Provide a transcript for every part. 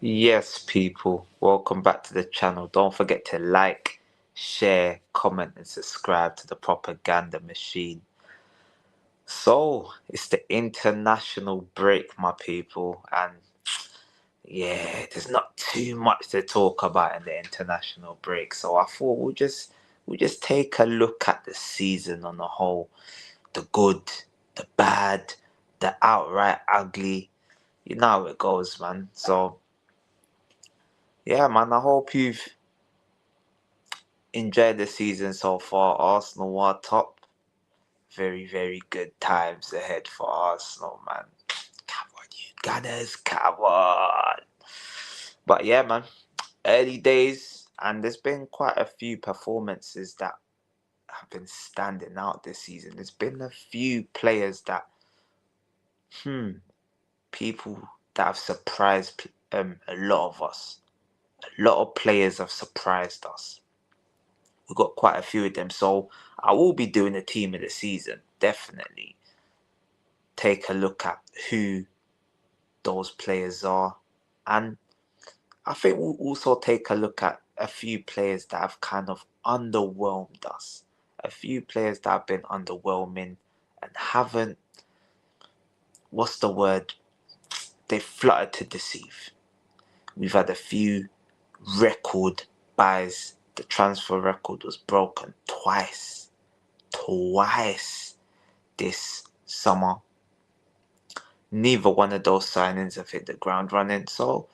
Yes, people, welcome back to the channel. Don't forget to like, share, comment, and subscribe to the propaganda machine. So, it's the international break, my people, and yeah, there's not too much to talk about in the international break. So I thought we'll just take a look at the season on the whole, the good, the bad, the outright ugly. You know how it goes, man. So yeah, man, I hope you've enjoyed the season so far. Arsenal are top. Very, very good times ahead for Arsenal, man. Come on, you Gunners, come on. But yeah, man, early days, and there's been quite a few performances that have been standing out this season. There's been a few players that, hmm, people that have surprised a lot of us. A lot of players have surprised us. We've got quite a few of them, so I will be doing a team of the season. Definitely take a look at who those players are, and I think we'll also take a look at a few players that have kind of underwhelmed us. A few players that have been underwhelming and haven't, what's the word? They fluttered to deceive. We've had a few record buys. The transfer record was broken twice. Twice this summer. Neither one of those signings have hit the ground running. So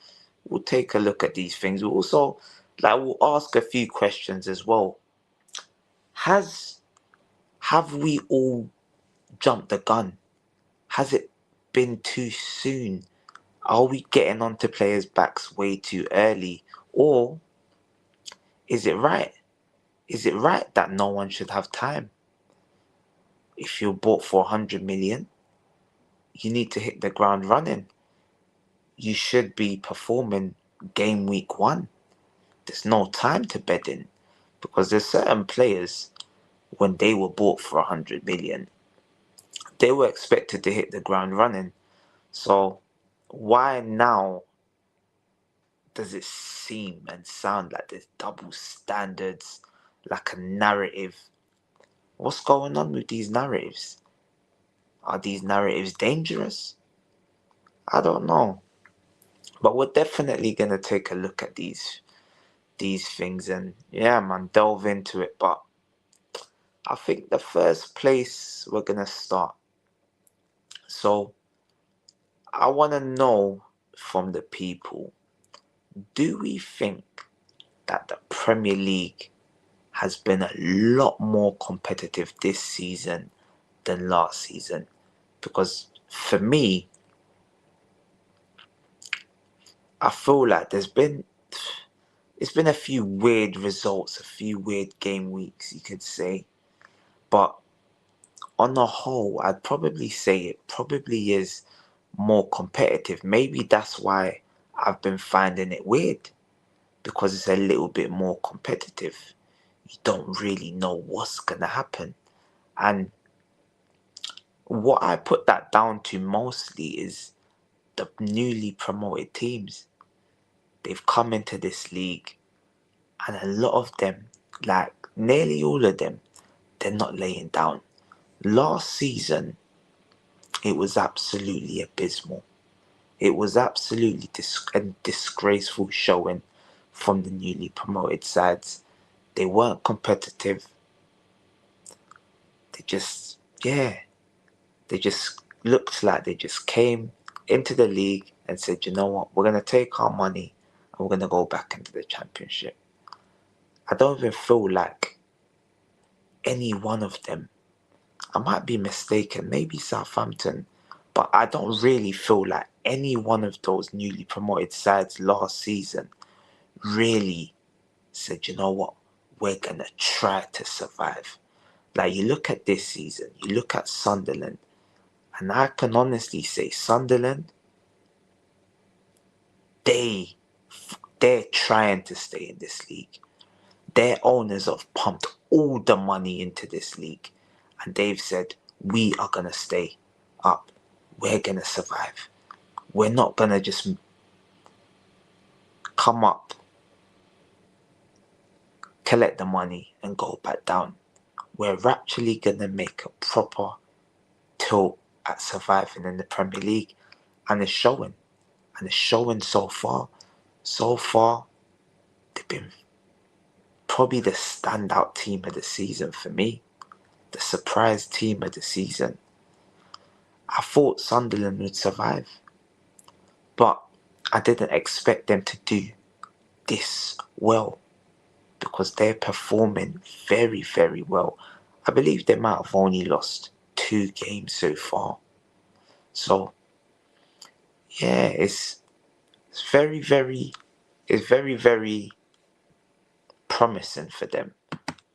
we'll take a look at these things. We'll also, we'll ask a few questions as well. Has have we all jumped the gun? Has it been too soon? Are we getting onto players' backs way too early? Or is it right? Is it right that no one should have time? If you're bought for 100 million, you need to hit the ground running. You should be performing game week 1. There's no time to bed in, because there's certain players, when they were bought for 100 million, they were expected to hit the ground running. So why now does it seem and sound like there's double standards, like a narrative? What's going on with these narratives? Are these narratives dangerous? I don't know. But we're definitely gonna take a look at these things and yeah, man, delve into it. But I think the first place we're gonna start. So I wanna know from the people, do we think that the Premier League has been a lot more competitive this season than last season? Because for me, I feel like it's been a few weird results, a few weird game weeks, you could say. But on the whole, I'd probably say it probably is more competitive. Maybe that's why I've been finding it weird, because it's a little bit more competitive. You don't really know what's gonna happen. And what I put that down to mostly is the newly promoted teams. They've come into this league, and a lot of them, like nearly all of them, they're not laying down. Last season, it was absolutely abysmal. It was absolutely a disgraceful showing from the newly promoted sides. They weren't competitive. They just, yeah, they just looked like they just came into the league and said, you know what, we're going to take our money and we're going to go back into the championship. I don't even feel like any one of them, I might be mistaken, maybe Southampton, but I don't really feel like any one of those newly promoted sides last season really said, you know what, we're going to try to survive. Like, you look at this season, you look at Sunderland, and I can honestly say Sunderland, they they're trying to stay in this league. Their owners have pumped all the money into this league, and they've said, we are gonna stay up. We're gonna survive. We're not gonna just come up, collect the money, and go back down. We're actually going to make a proper tilt at surviving in the Premier League. And it's showing. And it's showing so far. So far, they've been probably the standout team of the season for me. The surprise team of the season. I thought Sunderland would survive. But I didn't expect them to do this well. Because they're performing very, very well. I believe they might have only lost 2 games so far. So, yeah, it's very, very promising for them.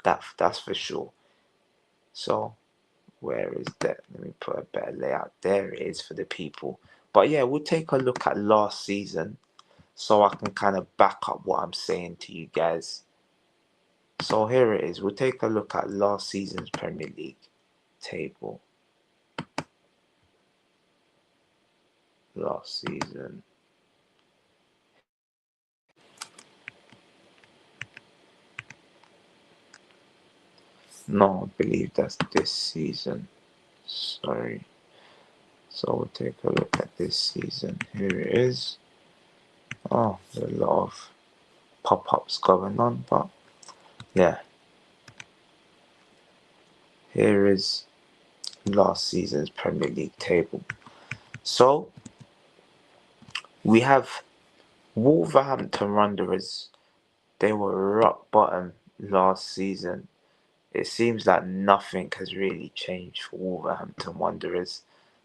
That's for sure. So, where is that? Let me put a better layout. There it is for the people. But yeah, we'll take a look at last season so I can kind of back up what I'm saying to you guys. So here it is. We'll take a look at last season's Premier League table. Last season. No, I believe that's this season. Sorry. So we'll take a look at this season. Here it is. Oh, there's a lot of pop-ups going on, but yeah. Here is last season's Premier League table. So we have Wolverhampton Wanderers. They were rock bottom last season. It seems like nothing has really changed for Wolverhampton Wanderers.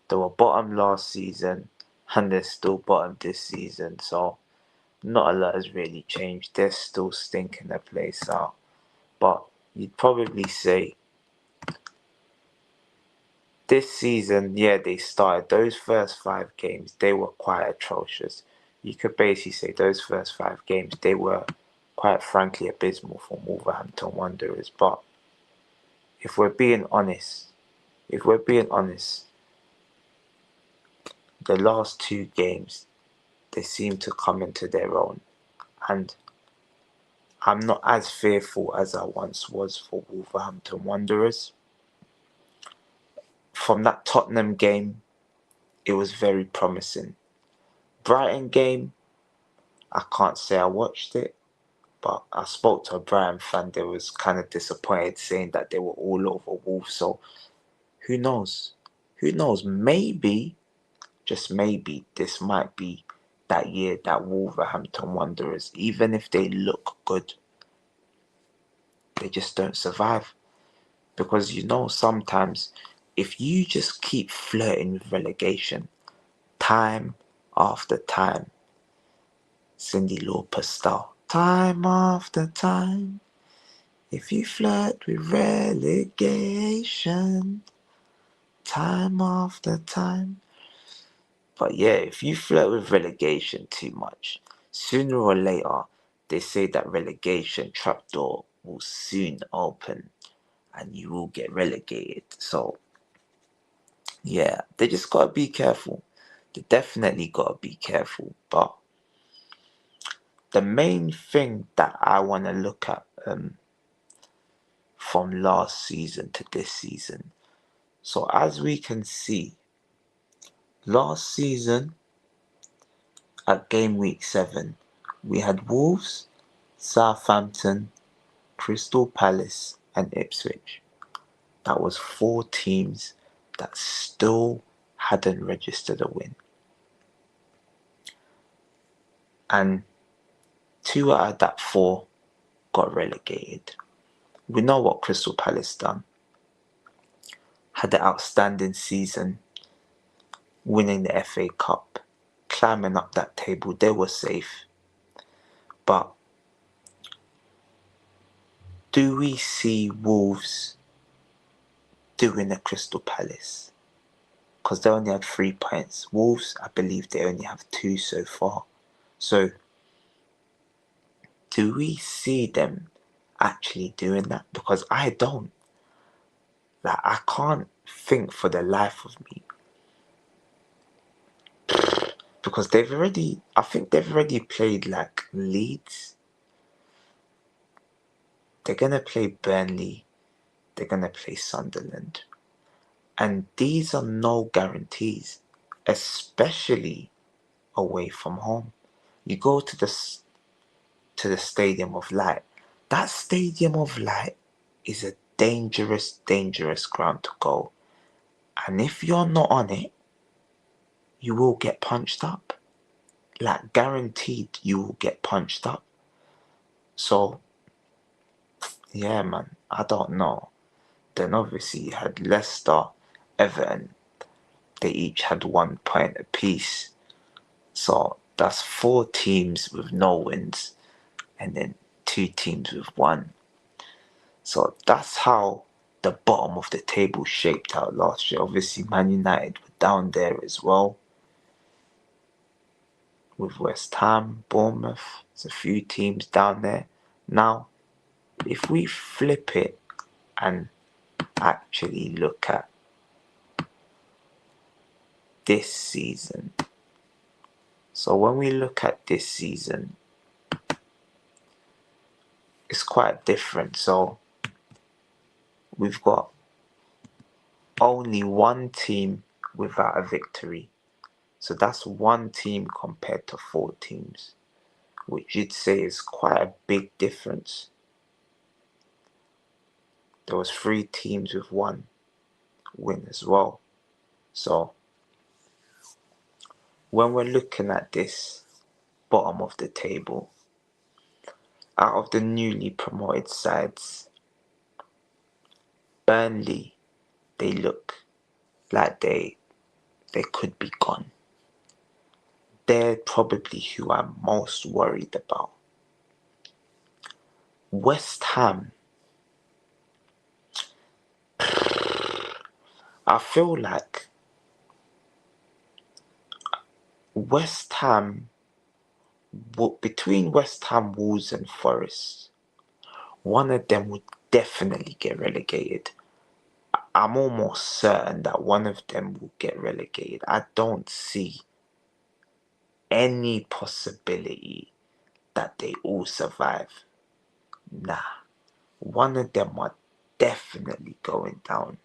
They were bottom last season and they're still bottom this season, so not a lot has really changed. They're still stinking the place out. But you'd probably say this season, yeah, they started those first 5 games, they were quite atrocious. You could basically say those first 5 games, they were quite frankly abysmal for Wolverhampton Wanderers. But if we're being honest, the last 2 games, they seem to come into their own. And I'm not as fearful as I once was for Wolverhampton Wanderers. From that Tottenham game, it was very promising. Brighton game, I can't say I watched it, but I spoke to a Brighton fan. They was kind of disappointed, saying that they were all over Wolves. So who knows? Who knows? Maybe, just maybe, this might be that year that Wolverhampton Wanderers, even if they look good, they just don't survive. Because sometimes if you just keep flirting with relegation time after time, Cyndi Lauper style, time after time, if you flirt with relegation time after time. But yeah, if you flirt with relegation too much, sooner or later, they say that relegation trapdoor will soon open and you will get relegated. So yeah, they just gotta be careful. They definitely gotta be careful. But the main thing that I want to look at from last season to this season. So as we can see, last season at game week 7, we had Wolves, Southampton, Crystal Palace, and Ipswich. That was 4 teams that still hadn't registered a win. And 2 out of that 4 got relegated. We know what Crystal Palace done. Had an outstanding season, winning the FA Cup, climbing up that table. They were safe. But do we see Wolves doing a Crystal Palace? Because they only had 3 points. Wolves, I believe they only have 2 so far. So do we see them actually doing that? Because I don't. Like, I can't think for the life of me because I think they've already played like Leeds. They're gonna play Burnley. They're gonna play Sunderland, and these are no guarantees, especially away from home. You go to the Stadium of Light. That Stadium of Light is a dangerous, dangerous ground to go. And if you're not on it, you will get punched up. Like guaranteed you will get punched up. So yeah man, I don't know. Then obviously you had Leicester, Everton. They each had 1 point apiece. So that's 4 teams with no wins and then 2 teams with 1. So that's how the bottom of the table shaped out last year. Obviously Man United were down there as well, with West Ham, Bournemouth. There's a few teams down there. Now, if we flip it and actually look at this season. So when we look at this season, it's quite different. So we've got only 1 team without a victory. So that's 1 team compared to 4 teams, which you'd say is quite a big difference. There was 3 teams with 1 win as well. So when we're looking at this bottom of the table, out of the newly promoted sides, Burnley, they look like they could be gone. They're probably who I'm most worried about. West Ham, I feel like West Ham, between West Ham, Wolves and Forest, one of them would definitely get relegated. I'm almost certain that one of them will get relegated. I don't see any possibility that they all survive. Nah, one of them are definitely going down.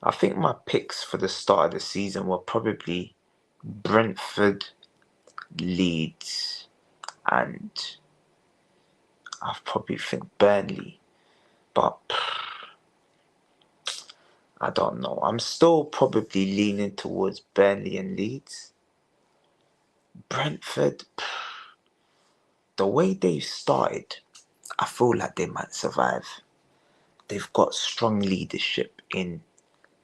I think my picks for the start of the season were probably Brentford, Leeds, and I probably think Burnley. But I don't know. I'm still probably leaning towards Burnley and Leeds. Brentford, the way they've started, I feel like they might survive. They've got strong leadership in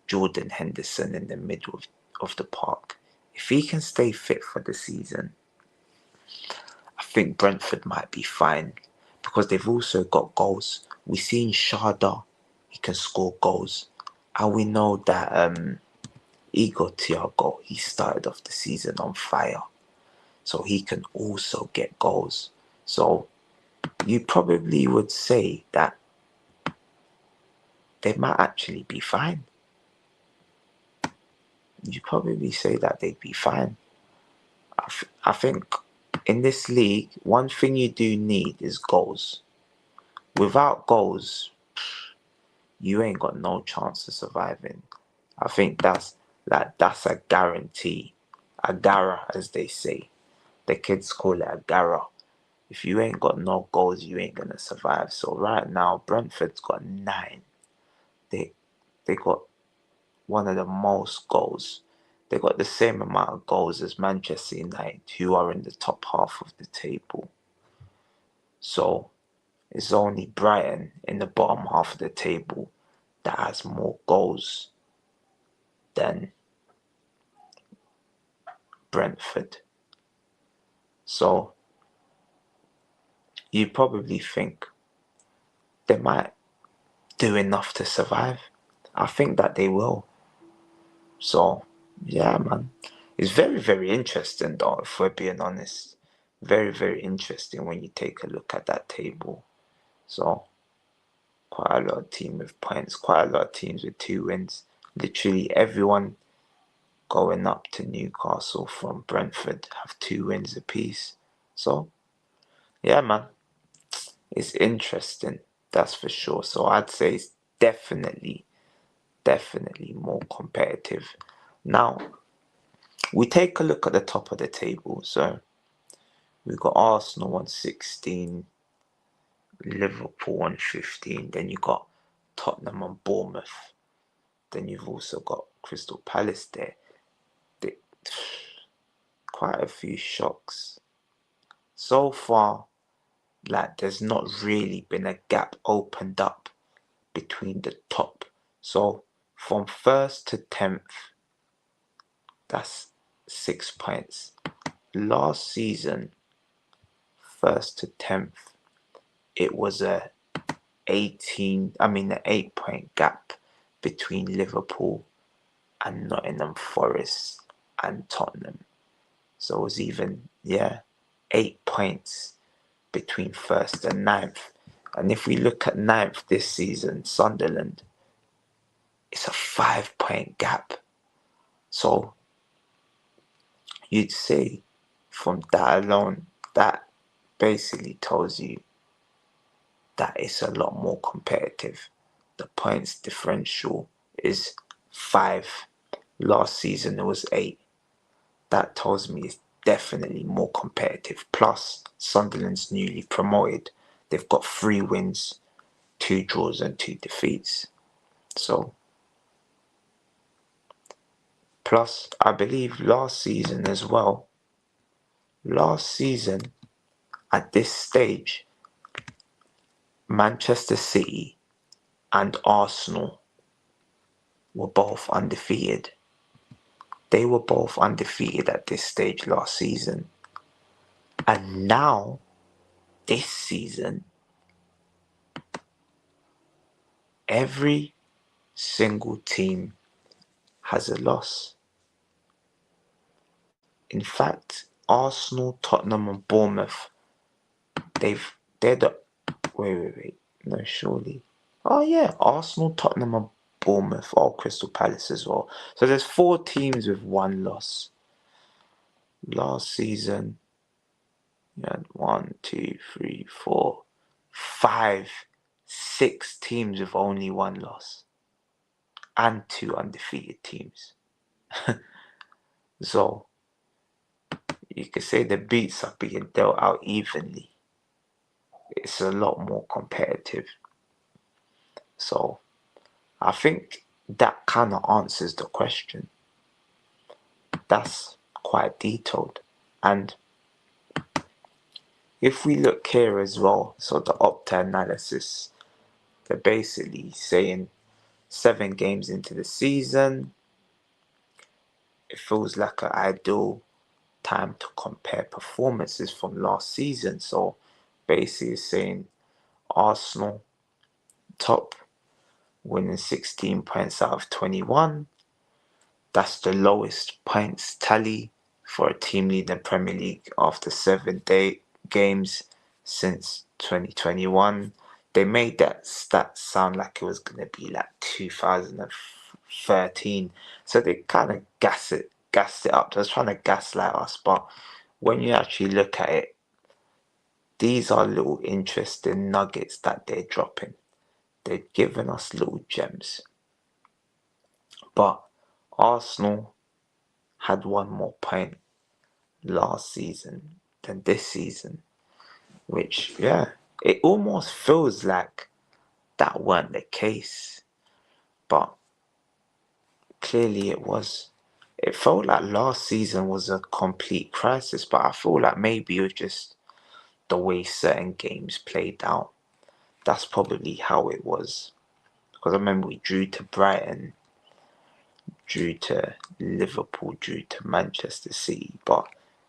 Jordan Henderson in the middle of the park. If he can stay fit for the season, I think Brentford might be fine because they've also got goals. We've seen Sharda, he can score goals. And we know that Igor Thiago, he started off the season on fire. So he can also get goals. So you probably would say that they might actually be fine. You probably say that they'd be fine. I think in this league, one thing you do need is goals. Without goals, you ain't got no chance of surviving. I think that's a guarantee. A gara, as they say. The kids call it a gara. If you ain't got no goals, you ain't gonna survive. So right now, Brentford's got 9. They got one of the most goals. They got the same amount of goals as Manchester United, who are in the top half of the table. So it's only Brighton in the bottom half of the table that has more goals than Brentford. So you probably think they might do enough to survive. I think that they will. So yeah, man. It's very, very interesting though, if we're being honest. Very, very interesting when you take a look at that table. So quite a lot of teams with points, quite a lot of teams with 2 wins. Literally everyone going up to Newcastle from Brentford, have 2 wins apiece. So, yeah, man, it's interesting, that's for sure. So I'd say it's definitely more competitive. Now, we take a look at the top of the table. So we've got Arsenal on 16, Liverpool on 15, then you got Tottenham on Bournemouth, then you've also got Crystal Palace there. They, quite a few shocks. So far, like there's not really been a gap opened up between the top. So from 1st to 10th, that's 6 points. Last season, 1st to 10th, it was an 8-point gap between Liverpool and Nottingham Forest and Tottenham. So it was even, 8 points between 1st and 9th. And if we look at 9th this season, Sunderland, it's a 5-point gap. So you'd say from that alone, that basically tells you that it's a lot more competitive. The points differential is 5. Last season it was 8. That tells me it's definitely more competitive. Plus, Sunderland's newly promoted. They've got 3 wins, 2 draws and 2 defeats. So, plus, I believe last season as well, at this stage, Manchester City and Arsenal were both undefeated. They were both undefeated at this stage last season. And now, this season, every single team has a loss. In fact, Arsenal, Tottenham and Bournemouth, they're the wait. No, surely. Oh yeah, Arsenal, Tottenham and Bournemouth, Crystal Palace as well. So there's 4 teams with 1 loss. Last season, you had 1, 2, 3, 4, 5, 6 teams with only 1 loss. And 2 undefeated teams. So you could say the beats are being dealt out evenly. It's a lot more competitive. So I think that kind of answers the question. That's quite detailed. And if we look here as well, so the Opta analysis, they're basically saying 7 games into the season, it feels like an ideal time to compare performances from last season. So basically it's saying Arsenal top, winning 16 points out of 21. That's the lowest points tally for a team leading the Premier League after 7 games since 2021. They made that stat sound like it was going to be like 2013. So they kind of gassed it up. They was trying to gaslight us. But when you actually look at it, these are little interesting nuggets that they're dropping. They're giving us little gems. But Arsenal had 1 more point last season than this season, which, it almost feels like that weren't the case, but clearly it was. It felt like last season was a complete crisis, but I feel like maybe it was just the way certain games played out. That's probably how it was, because I remember we drew to Brighton, drew to Liverpool, drew to Manchester City, but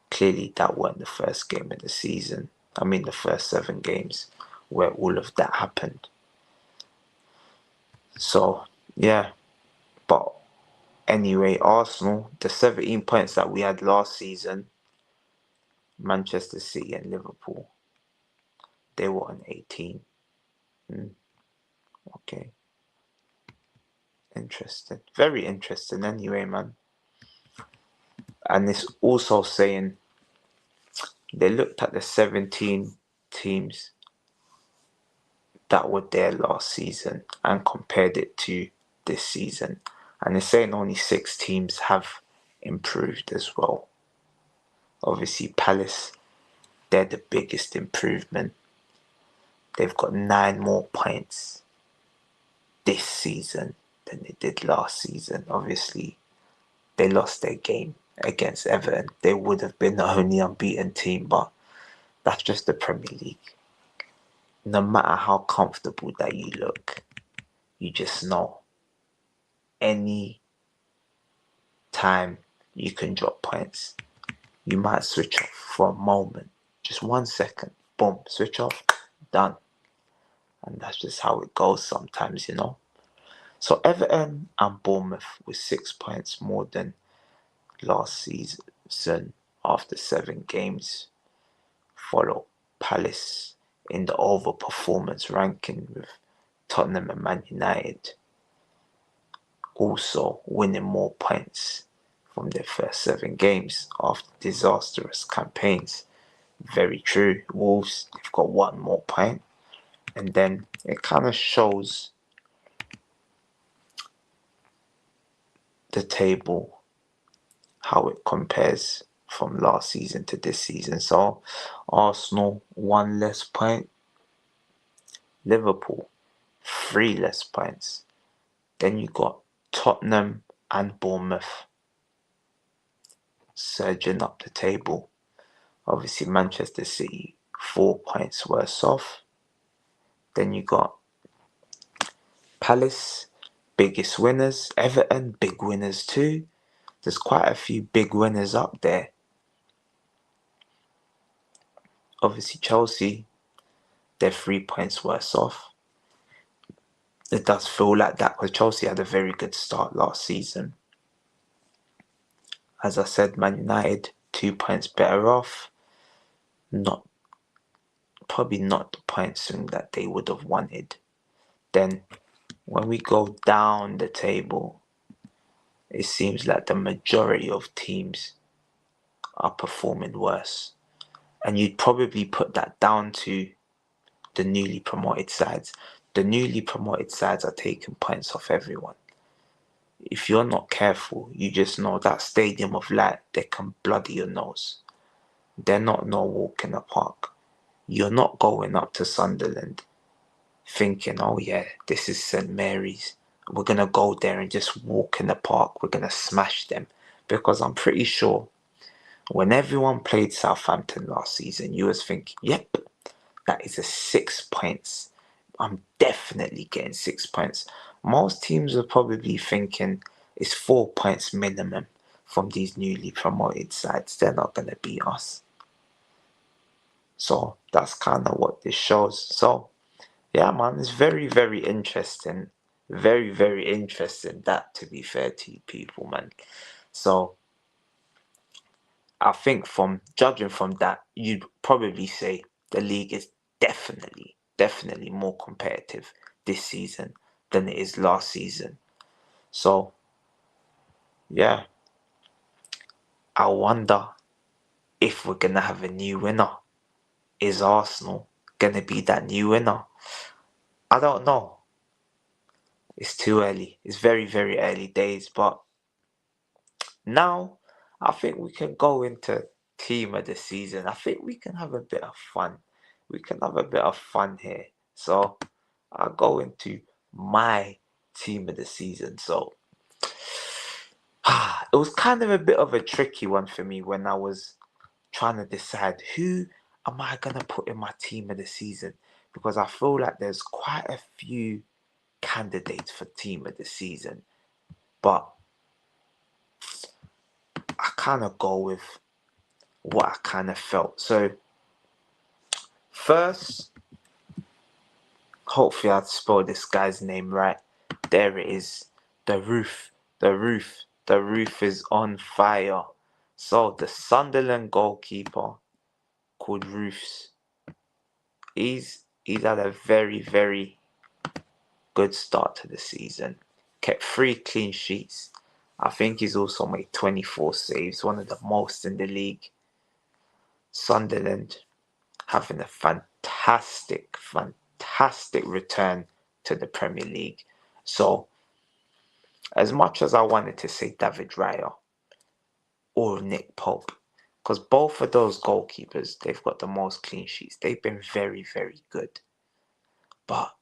clearly that weren't the first game of the season. I mean the first 7 games where all of that happened. So, yeah. But anyway, Arsenal, the 17 points that we had last season, Manchester City and Liverpool, they were on 18. Okay. Interesting. Very interesting anyway, man. And it's also saying they looked at the 17 teams that were there last season and compared it to this season. And it's saying only 6 teams have improved as well. Obviously, Palace, they're the biggest improvement. They've got 9 more points this season than they did last season. Obviously, they lost their game against Everton. They would have been the only unbeaten team, but that's just the Premier League. No matter how comfortable that you look, you just know any time you can drop points. You might switch off for a moment, just 1 second, boom, switch off, done. And that's just how it goes sometimes, So Everton and Bournemouth with 6 points more than last season after 7 games follow Palace in the overperformance ranking, with Tottenham and Man United also winning more points from their first 7 games after disastrous campaigns. Very true. Wolves, they've got 1 more point. And then it kind of shows the table, how it compares from last season to this season. So Arsenal 1 less point, Liverpool 3 less points. Then you got Tottenham and Bournemouth surging up the table. Obviously Manchester City 4 points worse off. Then you got Palace, biggest winners. Everton, big winners too. There's quite a few big winners up there. Obviously Chelsea, they're 3 points worse off. It does feel like that because Chelsea had a very good start last season. As I said, Man United 2 points better off. Probably not the point swing that they would have wanted. Then when we go down the table, it seems like the majority of teams are performing worse. And you'd probably put that down to the newly promoted sides. The newly promoted sides are taking points off everyone. If you're not careful, you just know that Stadium of Light, they can bloody your nose. They're not no walk in the park. You're not going up to Sunderland thinking, oh yeah, this is St. Mary's. We're going to go there and just walk in the park. We're going to smash them. Because I'm pretty sure when everyone played Southampton last season, you was thinking, yep, that is a 6 points. I'm definitely getting 6 points. Most teams are probably thinking it's 4 points minimum from these newly promoted sides. They're not going to beat us. So that's kind of what this shows. So yeah, man, it's very, very interesting. Very, very interesting, that, to be fair to you people, man. So I think from judging from that, you'd probably say the league is definitely more competitive this season than it is last season. So yeah, I wonder if we're gonna have a new winner. Is Arsenal gonna be that new winner? I don't know. It's too early. It's very, very early days, but now I think we can go into team of the season. I think we can have a bit of fun. We can have a bit of fun here. So I'll go into my team of the season. So it was kind of a bit of a tricky one for me when I was trying to decide who am I gonna put in my team of the season, because I feel like there's quite a few candidates for team of the season, but I kind of go with what I kind of felt. So first, hopefully I spelled this guy's name right. There it is. The roof. The roof. The roof is on fire. So the Sunderland goalkeeper called Roofs. He's had a very, very good start to the season. Kept 3 clean sheets I think he's also made 24 saves, one of the most in the league. Sunderland having a fantastic return to the Premier League. So, as much as I wanted to say David Raya or Nick Pope, because both of those goalkeepers, they've got the most clean sheets. They've been very, very good. But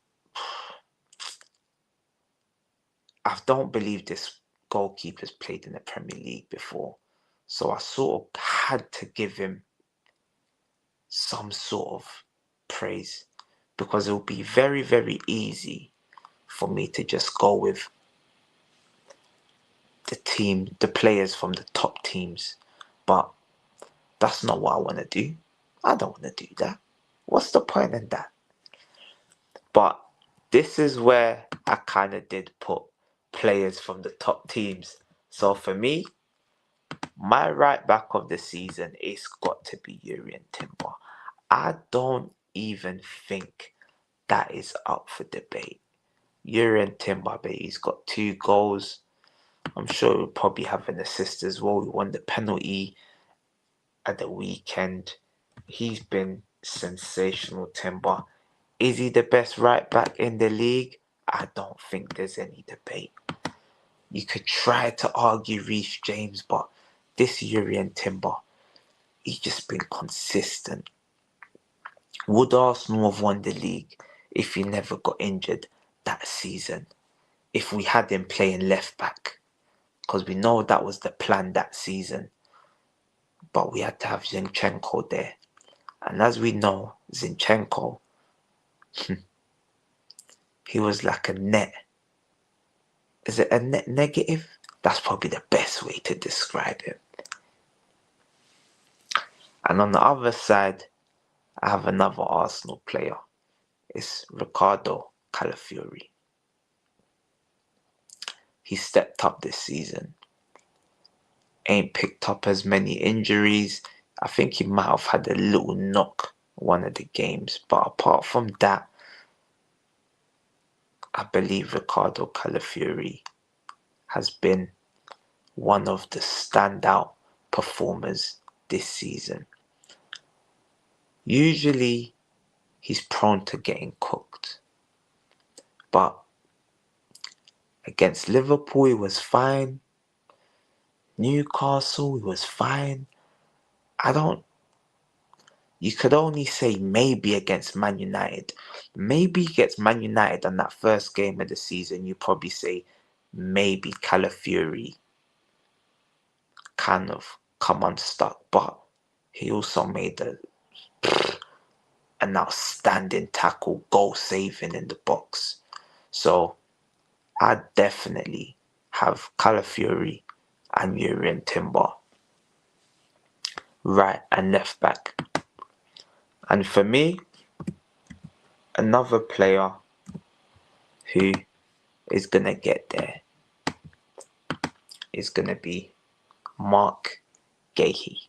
I don't believe this goalkeeper's played in the Premier League before. So I sort of had to give him some sort of praise, because it would be very, very easy for me to just go with the players from the top teams. But that's not what I want to do. I don't want to do that. What's the point in that? But this is where I kind of did put players from the top teams. So for me, my right back of the season is got to be Urian Timber. I don't even think that is up for debate. Urian Timber, he's got 2 goals. I'm sure he'll probably have an assist as well. He won the penalty at the weekend. He's been sensational, Timber. Is he the best right back in the league? I don't think there's any debate. You could try to argue Reece James, but this Urian Timber, he's just been consistent. Would Arsenal have won the league if he never got injured that season? If we had him playing left back? Because we know that was the plan that season. But we had to have Zinchenko there. And as we know, Zinchenko, he was like a net. Is it a net negative? That's probably the best way to describe him. And on the other side, I have another Arsenal player. It's Ricardo Calafiori. He stepped up this season. Ain't picked up as many injuries. I think he might have had a little knock one of the games. But apart from that, I believe Ricardo Calafiori has been one of the standout performers this season. Usually, he's prone to getting cooked. But against Liverpool, he was fine. Newcastle, he was fine. You could only say maybe against Man United. Maybe against Man United on that first game of the season, you probably say maybe Calafiori kind of come unstuck. But he also made an outstanding tackle, goal saving in the box. So I definitely have Calafiori and Urian Timber right and left back. And for me, another player who is going to get there is going to be Mark Gahey.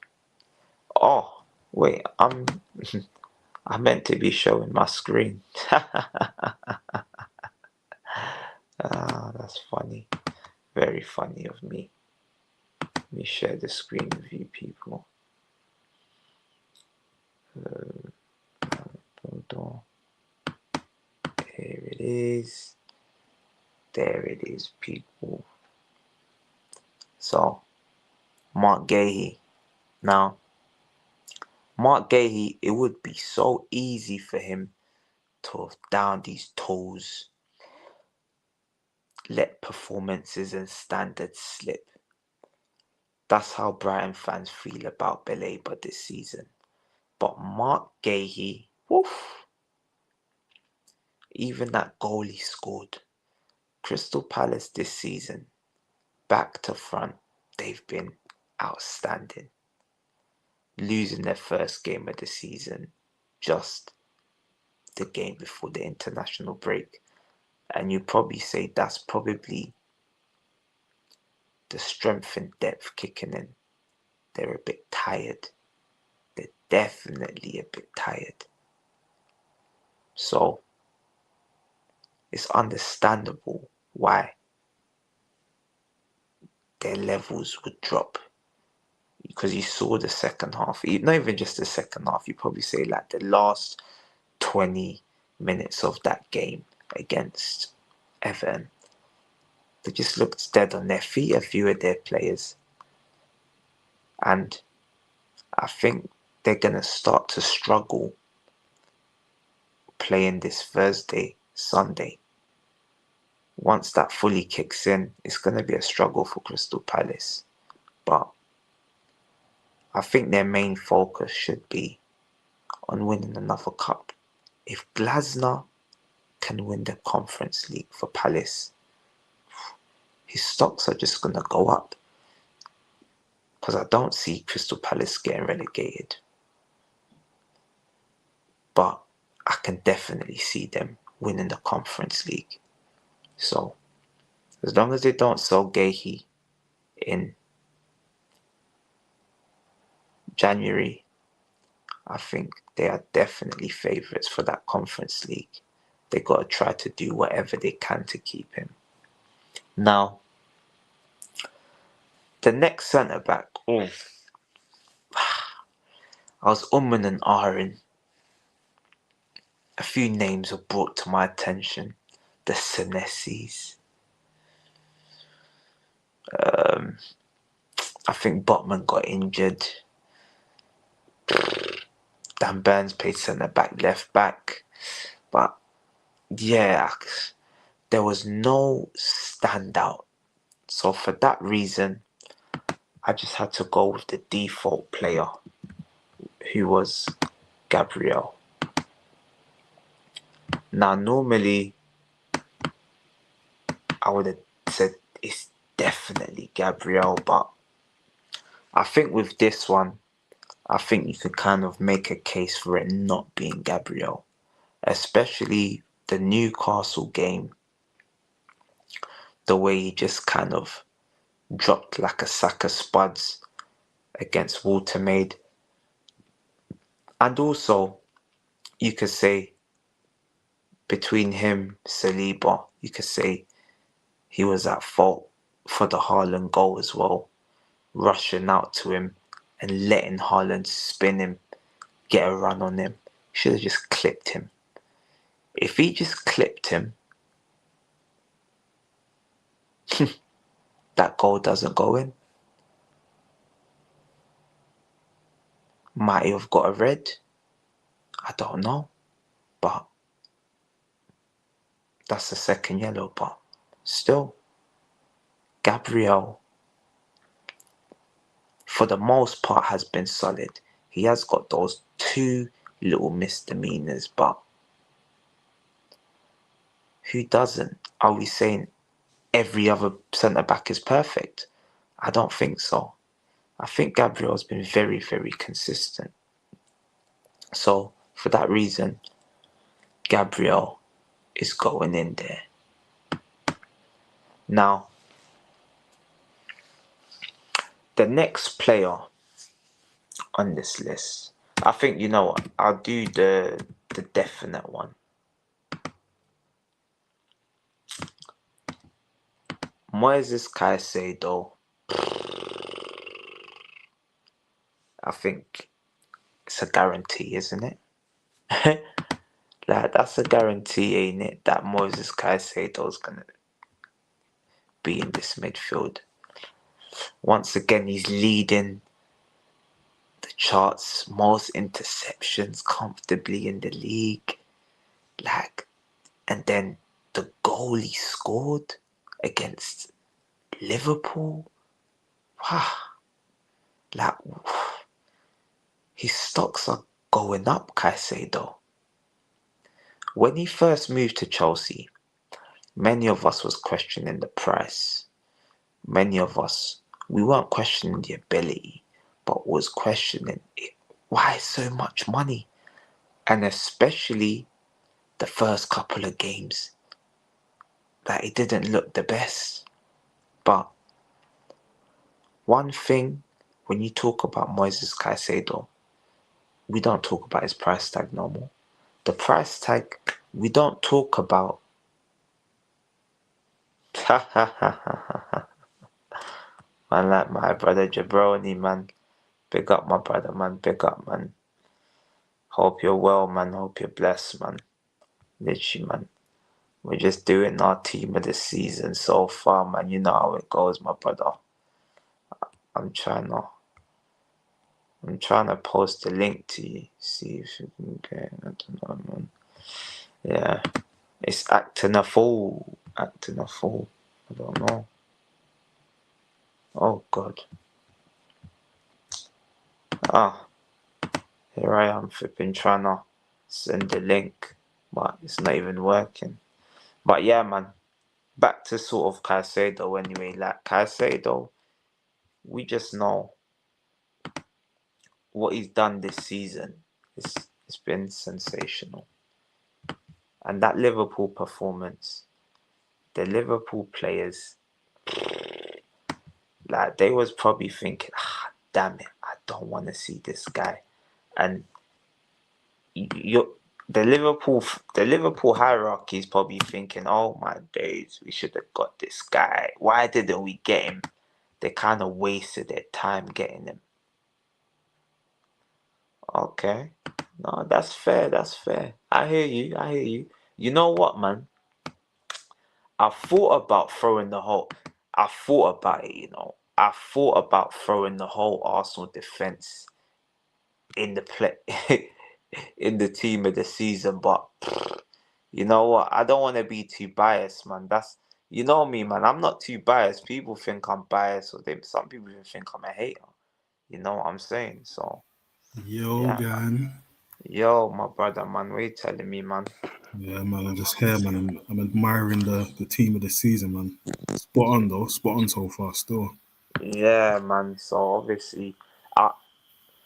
Oh, wait, I meant to be showing my screen. That's funny. Very funny of me. Let me share the screen with you people. Here it is. There it is, people. So, Mark Gahey. Now, Mark Gahey, it would be so easy for him to have downed his toes, let performances and standards slip. That's how Brighton fans feel about Belabor this season. But Mark Gahey, woof, even that goal he scored. Crystal Palace this season, back to front, they've been outstanding. Losing their first game of the season, just the game before the international break. And you probably say that's probably the strength and depth kicking in. They're a bit tired. They're definitely a bit tired. So it's understandable why their levels would drop. Because you saw the second half, not even just the second half, you probably say like the last 20 minutes of that game against Everton. They just looked dead on their feet, a few of their players. And I think they're going to start to struggle playing this Thursday, Sunday. Once that fully kicks in, it's going to be a struggle for Crystal Palace. But I think their main focus should be on winning another cup. If Glasner can win the Conference League for Palace, his stocks are just going to go up. Because I don't see Crystal Palace getting relegated. But I can definitely see them winning the Conference League. So, as long as they don't sell Gahey in January, I think they are definitely favourites for that Conference League. They got to try to do whatever they can to keep him. Now, the next centre back, I was and ahhing. A few names were brought to my attention. The Senessis. I think Botman got injured. Dan Burns played centre back, left back. But yeah, there was no standout. So for that reason, I just had to go with the default player, who was Gabriel. Now, normally, I would have said it's definitely Gabriel, but I think with this one, I think you could kind of make a case for it not being Gabriel, especially the Newcastle game, the way he just kind of dropped like a sack of spuds against Watermaid. And also, you could say, between him, Saliba, you could say he was at fault for the Haaland goal as well, rushing out to him and letting Haaland spin him, get a run on him. Should have just clipped him. If he just clipped him, that goal doesn't go in. Might he have got a red? I don't know. But that's the second yellow. But still, Gabriel, for the most part, has been solid. He has got those two little misdemeanors, but who doesn't? Are we saying every other centre-back is perfect? I don't think so. I think Gabriel's been very, very consistent. So, for that reason, Gabriel is going in there. Now, the next player on this list, I think, you know what, I'll do the definite one. Moises Caicedo, I think it's a guarantee, isn't it? Like, that's a guarantee, ain't it? That Moises Caicedo's gonna be in this midfield. Once again, he's leading the charts, most interceptions comfortably in the league. Like, and then the goal he scored against Liverpool. Wow. Like, his stocks are going up, Caicedo. When he first moved to Chelsea, many of us was questioning the price. Many of us, we weren't questioning the ability, but was questioning it. Why so much money? And especially the first couple of games, that it didn't look the best. But one thing, when you talk about Moises Caicedo, we don't talk about his price tag no more. The price tag, we don't talk about. Man, like my brother Jabroni, man. Big up my brother, man. Big up, man. Hope you're well, man. Hope you're blessed, man. Literally, man. We're just doing our team of the season so far, man. You know how it goes, my brother. I'm trying to I'm trying to post a link to you. See if you can get I don't know, man. Yeah. It's acting a fool. Acting a fool. I don't know. Oh god. Ah, here I am flipping trying to send the link. But it's not even working. But yeah, man. Back to sort of Caicedo anyway. Like Caicedo, we just know what he's done this season. It's been sensational. And that Liverpool performance, the Liverpool players, like they was probably thinking, damn it, I don't want to see this guy. And you, the Liverpool hierarchy is probably thinking, oh my days, we should have got this guy. Why didn't we get him? They kind of wasted their time getting him. Okay. No, that's fair. That's fair. I hear you. I hear you. You know what, man? I thought about throwing the whole. I thought about it, you know. I thought about throwing the whole Arsenal defense in the play, in the team of the season, but you know what? I don't want to be too biased, man. That's you know me, man. I'm not too biased. People think I'm biased, or some people even think I'm a hater. You know what I'm saying? So Yo, yeah, man. gang. Yo, my brother, man. What you telling me, man? Yeah, man, I'm just here, man. I'm admiring the team of the season, man. Spot on, though. Spot on so far, still. Yeah, man. So obviously, I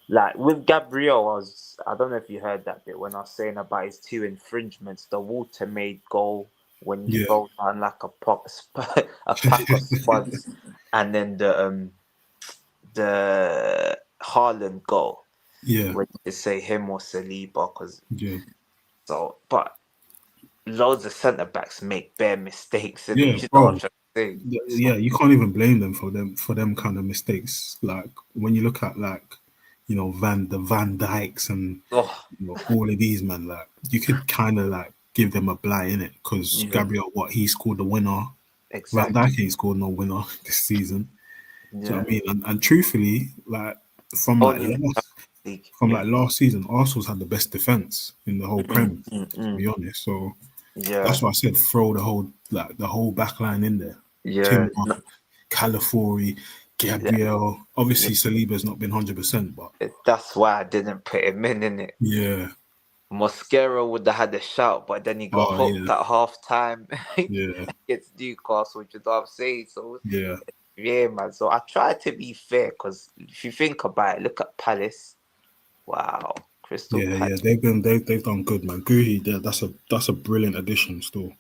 like with Gabriel. I don't know if you heard that bit when I was saying about his two infringements. The water made goal when he Yeah. rolled on like a pack of spuds, and then the Haaland goal Yeah. when you say him or Saliba, because Yeah. but loads of centre backs make bare mistakes, and Yeah, you know bro. what I'm saying. Yeah, you can't even blame them for them kind of mistakes. Like when you look at like, Van Dykes and Oh, all of these man, like you could kind of like give them a blight in it because yeah, Gabriel, what he scored the winner. Van exactly. Dijk ain't scored no winner this season. Do you know Yeah, what I mean? And truthfully, like from like only in last the league. from Yeah. like last season, Arsenal's had the best defense in the whole Mm, Prem. mm, To mm. be honest, so Yeah, that's why I said throw the whole back line in there. yeah, Timber, no, Calafiori, yeah, Gabriel. yeah. Obviously, Saliba's not been 100%, but That's why I didn't put him in it. yeah. Mosquera would have had a shout, but then he got Oh hooked yeah, at half time yeah, against Newcastle, which is what I'm saying. So, yeah, yeah, man. So I try to be fair because if you think about it, look at Palace. Wow, Crystal yeah. Palace. They've done good, man. Guhi, that's a brilliant addition still.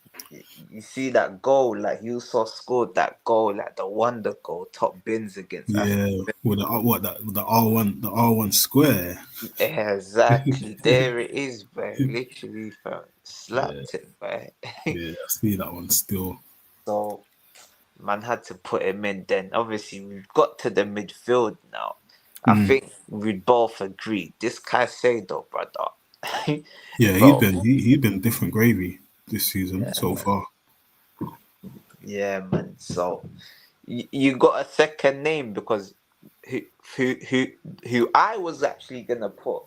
You see that goal, like Yusof scored that goal, like the wonder goal, top bins against Aston. Yeah, with the R1 square. Exactly. There it is, bro. Literally, fam. Yeah, Slapped it, bro. yeah, I see that one still. So, man had to put him in then. Obviously, we've got to the midfield now. I Mm. think we'd both agree. This Caicedo, brother. Yeah, Bro. he's been different gravy this season Yeah, so man. far. Yeah, man. So, you got a second name because who, who, who, who I was actually going to put.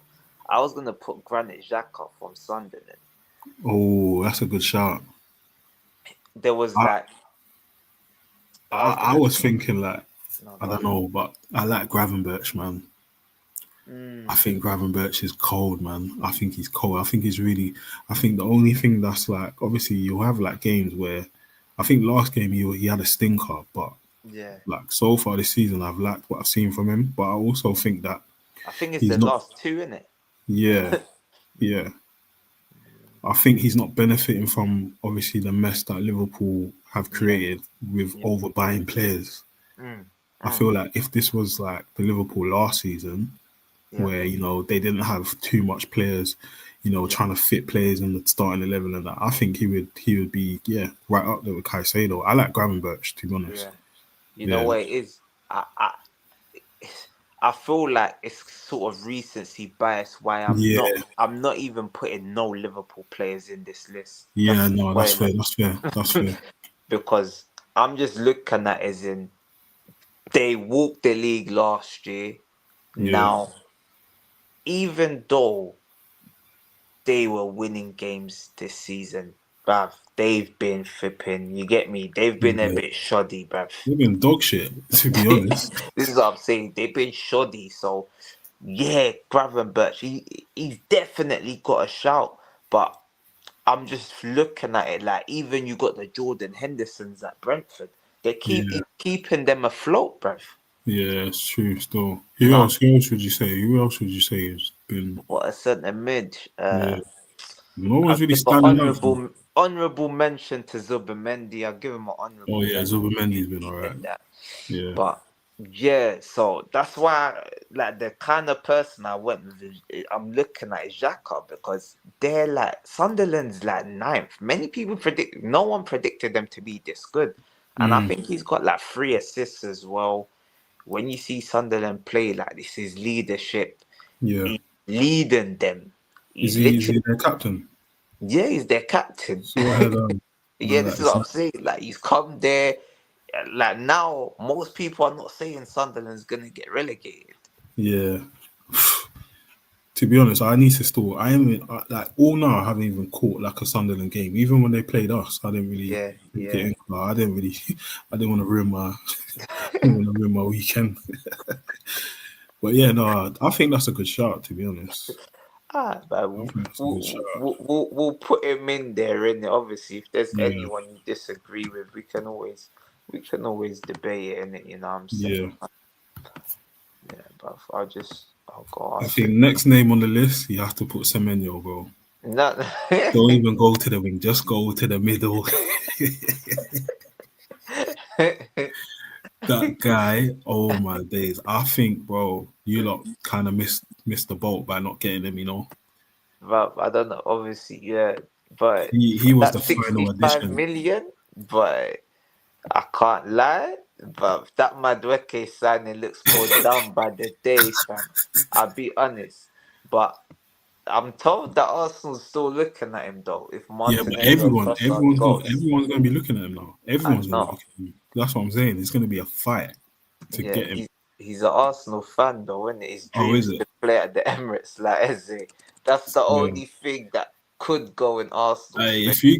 I was going to put Granit Xhaka from Sunderland. Oh, that's a good shout. There was I like, I was I gonna was thinking like no I go don't on. know, but I like Gravenberch, man. I Mm, think Gravenberch is cold, man. I think he's cold. I think he's really. I think the only thing that's like obviously you'll have like games where I think last game he had a stinker, but yeah, like so far this season I've liked what I've seen from him. But I also think that I think it's the he's not. last two in it. Yeah, yeah. I think he's not benefiting from obviously the mess that Liverpool have Yeah, created with yeah, overbuying players. mm, I mm, feel like if this was like the Liverpool last season, yeah, where they didn't have too much players, yeah, trying to fit players in the starting 11 and that, I think he would be right up there with Caicedo. I like Gravenberch to be honest. yeah. You know Yeah, what it is? I I feel like it's sort of recency bias why Yeah, I'm not even putting no Liverpool players in this list. yeah, That's no, that's fair. spoiler. That's fair. That's fair. Because I'm just looking at it as in they walked the league last year. Yeah, Now, even though they were winning games this season, bruv, they've been flipping. You get me? They've been a yeah. bit shoddy, bruv. They've been dog shit, to be honest. This is what I'm saying. They've been shoddy. So, yeah, Gravenberch, he's definitely got a shout. But I'm just looking at it like even you got the Jordan Hendersons at Brentford. They Yeah, he's keeping them afloat, bruv. yeah, it's true. Still, who No, else? Who else would you say? Who else would you say has been? what a centre mid. Yeah, no I'll one's really give an standing out for me. honourable mention to Zubimendi. I'll give him an Oh honourable yeah, mention. Zubimendi's been He alright. did that. Yeah, But yeah, so that's why like the kind of person I went with I'm looking at is Xhaka because they're like Sunderland's like ninth. Many people no one predicted them to be this good. And I mm, think he's got like 3 assists as well. When you see Sunderland play like this, is leadership. yeah. He's leading them. Is He's he? Is literally he their captain? yeah, he's their captain. So ahead on. Yeah, No, this is that's what I'm not. saying. Like he's come there. Like now, most people are not saying Sunderland's gonna get relegated. Yeah. To be honest, I need to still. I am like all now. I haven't even caught like a Sunderland game. Even when they played us, I didn't really Yeah, get yeah. in. I didn't really. I didn't want to ruin my. Didn't want to ruin my weekend. But yeah, no, I think that's a good shot. To be honest, But I think that's a good shot. we'll put him in there, and obviously, if there's Yeah, anyone you disagree with, we can always debate it, in it. You know what I'm yeah. saying? Yeah, but I'll go I ask think it. next name on the list, you have to put Semenyo, bro. Not. Don't even go to the wing. Just go to the middle. That guy, oh my days. I think, bro, you lot kind of missed the boat by not getting him. But I don't know. Obviously, yeah. But He for was that the final 65 addition. million, but I can't lie. But that Madueke signing looks more done by the day, fam. I'll be honest. But I'm told that Arsenal's still looking at him though. If Yeah, but Martinelli or Trossard goes, everyone's gonna be looking at him now. I Everyone's gonna be know. looking at him. That's what I'm saying. It's gonna be a fight to Yeah, get him. he's an Arsenal fan though, and his Oh, is dreams it? to play at the Emirates, like Eze. That's the Yeah. only thing that could go in Arsenal's Hey, favor. if you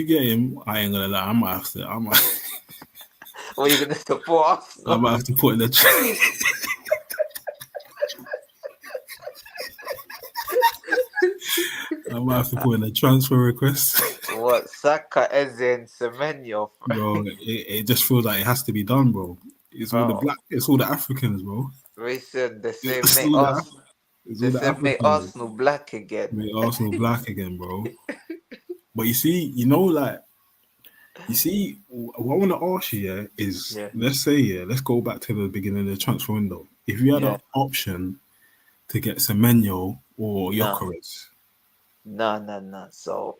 get him, I ain't gonna lie. What are you gonna support I Arsenal? might have to put in a, I might have to put in a transfer request, What Saka, Eze, and Semenyo, bro. It just feels like it has to be done, bro. bro? It's all the Africans, bro. They said they say It's make all us. it's They all the said make Africans. Arsenal black again. Make Arsenal black again, bro. But you see, like you see, what I want to ask you, yeah, is Yeah, let's say, yeah, let's go back to the beginning of the transfer window. If you had yeah. an option to get Semenyo or No, Gyökeres, no. So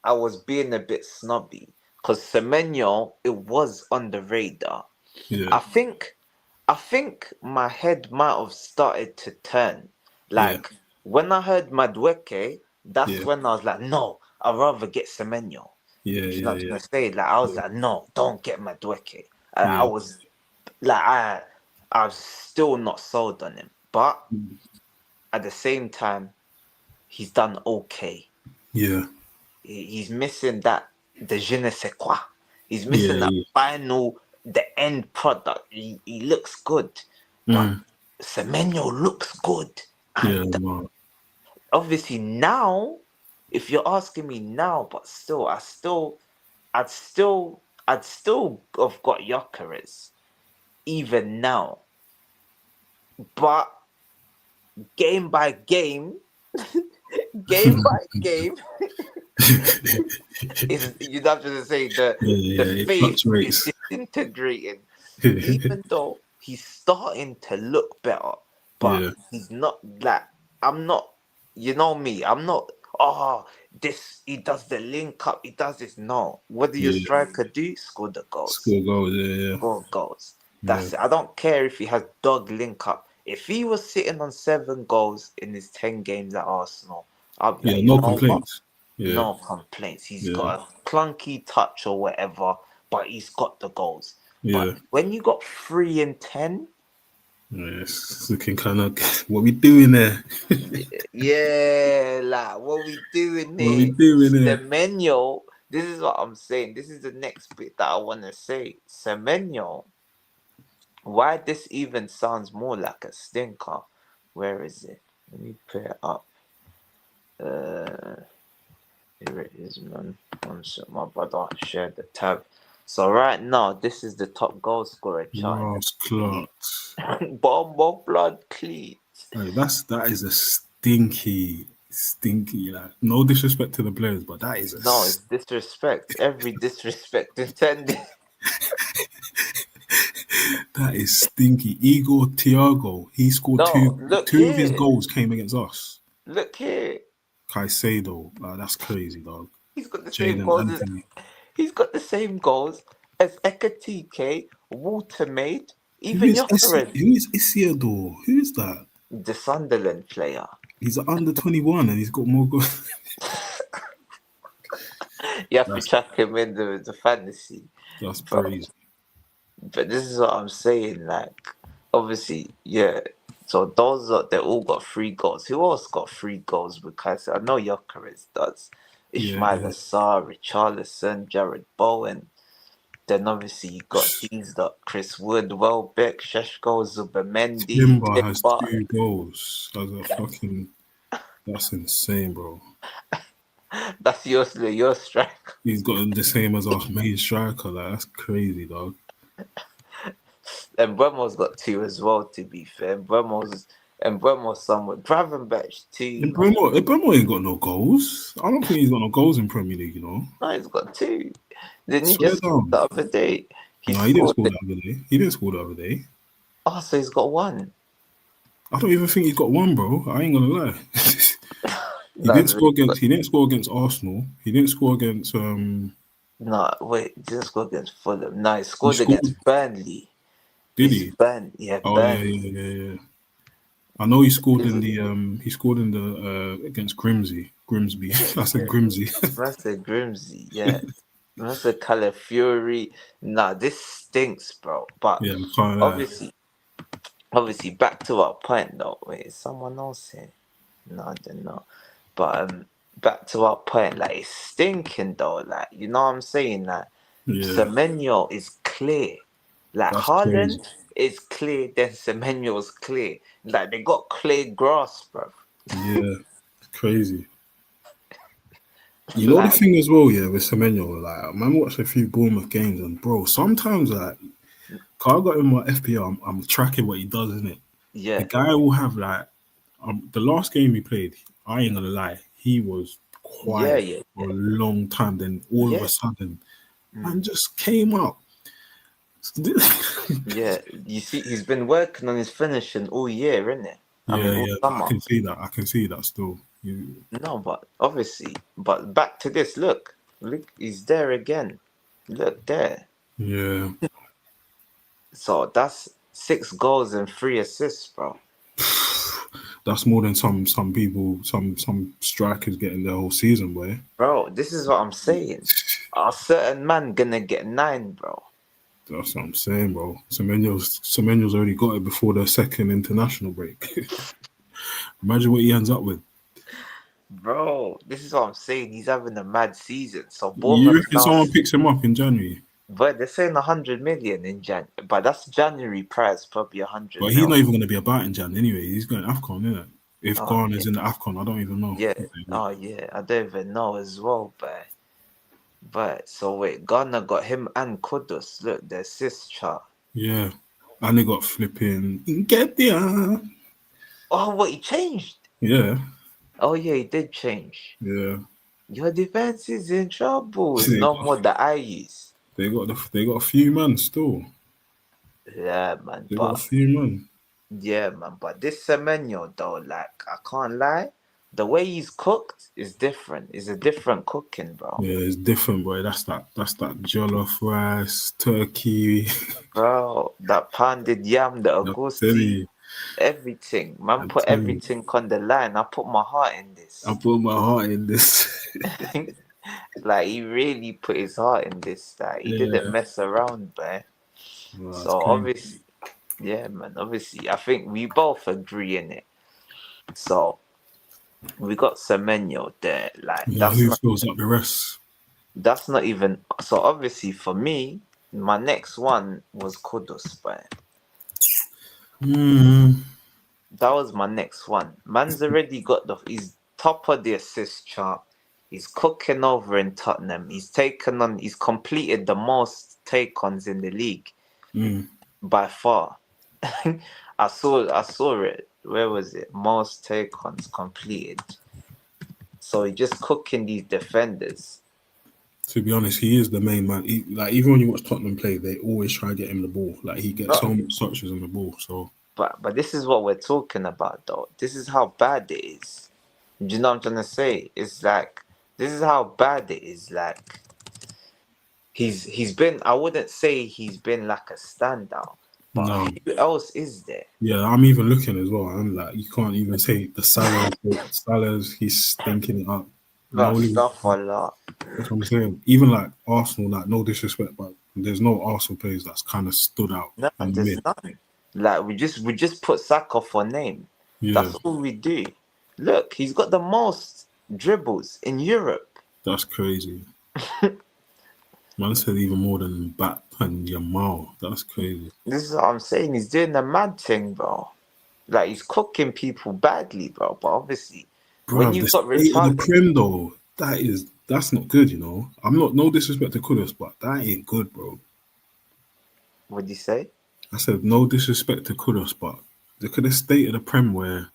I was being a bit snobby because Semenyo it was on the radar. yeah, I think I think my head might have started to turn. yeah, Like when I heard Madueke, that's yeah, when I was like, no, I'd rather get Semenyo. yeah, Do you know yeah, what I'm yeah, trying to say? Like I was yeah, like, no, don't get Madueke. I yeah, was like, I'm still not sold on him, but at the same time, he's done okay. yeah, He's missing that the je ne sais quoi. He's yeah, missing that yeah. final, the end product. He looks good, but Mm, Semenyo looks good, yeah, and man. obviously now, if you're asking me now, but still, I'd still have got Gyökeres even now, but game by game, game by game, is you have to say the Yeah, it faith is fluctuates. disintegrating. Even though he's starting to look better, but Yeah, he's not like I'm not. You know me. I'm not. Oh, this he does the link up. He does this. No. What do your yeah. striker do? Score the goals. Score goals. Yeah, yeah, Score goals. Yeah. That's it. I don't care if he has dog link up. If he was sitting on 7 goals in his 10 games at Arsenal, I'll be Yeah. like, you No know what? complaints. Yeah. No complaints. He's Yeah. got a clunky touch or whatever, but he's got the goals. Yeah. But when you got 3 and 10, Yeah, it's looking kind of what we doing there. yeah, like what we doing What we here? doing there? Semenyo, this is what I'm saying. This is the next bit that I want to say. Semenyo, why this even sounds more like a stinker. Where is it? Let me put it up. Uh, Here it is, man. One sec, my brother shared the tab. So right now, this is the top goal scorer chart in the Ross Premier Clark. League. Bomb of blood cleat. Like, that is a stinky. Like, no disrespect to the players, but that is No, it's disrespect. Every disrespect intended. that is stinky. Igor Thiago. He scored No, two. look Two of his here. goals came against us. Look here. Caicedo. That's crazy, dog. He's got the same Jaden goals as Anthony. he's got the same goals as Ekatike, Watermaid, Who even is Jokeres, who is Isiador? Who is that? the Sunderland player. He's under 21 and he's got more goals. You have to That's chuck him in the fantasy. that's But crazy. But this is what I'm saying. Like, obviously, yeah. So those are they all got 3 goals. Who else got 3 goals? Because I know Jokeres does. Yeah, Ishmael yeah. Assar, Richarlison, Jared Bowen. Then obviously you got these that Chris Wood, Welbeck, Sheshko, Zubamendi, Timber has Timber. 2 goals. That's insane, bro. That's your strike. He's got the same as our main striker. Like that's crazy, dog. And Bremo's got 2 as well. To be fair, Bremo's somewhat. Gravenberch 2. Bremo ain't got no goals. I don't think he's got no goals in Premier League. No, he's got 2. Then he Swear just scored down. the other day. He No, he didn't scored. score the other day. He didn't score the other day. Oh, so he's got 1. I don't even think he's got one, bro. I ain't gonna lie. he That's didn't really score good. against. He didn't score against Arsenal. He didn't score against. No, wait, he didn't score against Fulham. No, he He scored scored. against Burnley. Did It's he? Yeah, Oh yeah, Burnley. yeah, yeah, yeah. I know he scored Is in it? the. He scored in the against Grimsby. I said Grimsby. Master Grimsey, yeah. Master Calafiori. Nah, this stinks, bro. But Yeah, I can't lie. obviously, obviously, back to our point though. Wait, is someone else here? No, I don't know. But back to our point, like it's stinking though. Like you know what I'm saying? Like Yeah, Semenyo is clear. Like that's crazy. Haaland is clear, then Semenyo's clear. Like they got clear grass, bro. Yeah, crazy. You know the Like thing as well, yeah, with Semenyo, like I remember watching a few Bournemouth games, and bro, sometimes like, 'cause I got in my FPL, I'm tracking what he does, isn't it? The yeah, guy will have like, the last game he played, I ain't gonna lie, he was yeah, quiet yeah, for a long time. Then all of a yeah, sudden, mm, man just came up. yeah. You see, he's been working on his finishing all year, isn't it? I Yeah, mean, all yeah, I summer. can see that. I can see that still. No, but obviously, but back to this. Look, he's there again. Look there. Yeah, So that's 6 goals and 3 assists, bro. that's more than some people, some strikers getting their whole season, boy. Bro, this is what I'm saying. A certain man gonna get 9, bro. That's what I'm saying, bro. Semenyo's already got it before the second international break. Imagine what he ends up with. Bro, this is what I'm saying. He's having a mad season. So You Bournemouth reckon now, someone picks him up in January? but they're saying 100 million in Jan, but that's January price, probably 100 But he's mil. not even going to be about in Jan anyway. He's going AFCON, isn't it? If Oh Ghana yeah, is in the AFCON, I don't even know. yeah. Oh yeah. I don't even know as well, but so wait, Ghana got him and Kudus. Look, the assist chart. Yeah. And they got flipping get there. Oh, what he changed? Yeah. Oh yeah, he did change. Yeah. Your defense is in trouble. It's They no got more the IUs. they got a few man still. Yeah, man. They got a But few man. yeah, man. But this Semenyo though, like I can't lie. the way he's cooked is different. It's a different cooking, bro. Yeah, it's different, boy. That's that jollof rice, turkey. Bro, that pounded yam, the I tell agusi, you, everything. Man, I put tell you, everything on the line. I put my heart in I this. put my heart in this. Like he really put his heart in this. Like he didn't Yeah, mess around, man. well, that's So crazy. obviously, yeah, man. Obviously, I think we both agree in it. So we got Semenyo there. Like Yeah, who fills up the rest? that's not even. So obviously, for me, my next one was Kudus, but Hmm. that was my next one. Man's already got the. He's top of the assist chart. He's cooking over in Tottenham. He's taken on. He's completed the most take-ons in the league Mm. by far. I saw it. Where was it? Most take-ons completed. So he just cooking these defenders. To be honest, he is the main man. Like even when you watch Tottenham play, they always try to get him the ball. Like he gets so Not, much touches on the ball. So but this is what we're talking about though. This is how bad it is. Do you know what I'm trying to say? It's like this is how bad it is. Like he's been. I wouldn't say he's been like a standout, but no, who else is there? yeah, I'm even looking as well. I'm like, you can't even say the Salah's. He's stinking it up. But No, stuff a lot. that's what I'm saying. Even like Arsenal, like no disrespect, but there's no Arsenal players that's kind of stood out No, in the there's mid. none. Like we just put Saka for name. Yeah, That's all we do. Look, he's got the most dribbles in Europe. that's crazy. Man said even more than Bat and Yamal. That's crazy. This is what I'm saying. He's doing the mad thing, bro. Like he's cooking people badly, bro. But obviously, when Bruv, the you've got state of the Richarlison, Prem though, that's not good, you know. I'm not no disrespect to Kudus, but that ain't good, bro. what do you say? I said no disrespect to Kudus, but look at the state of the Prem where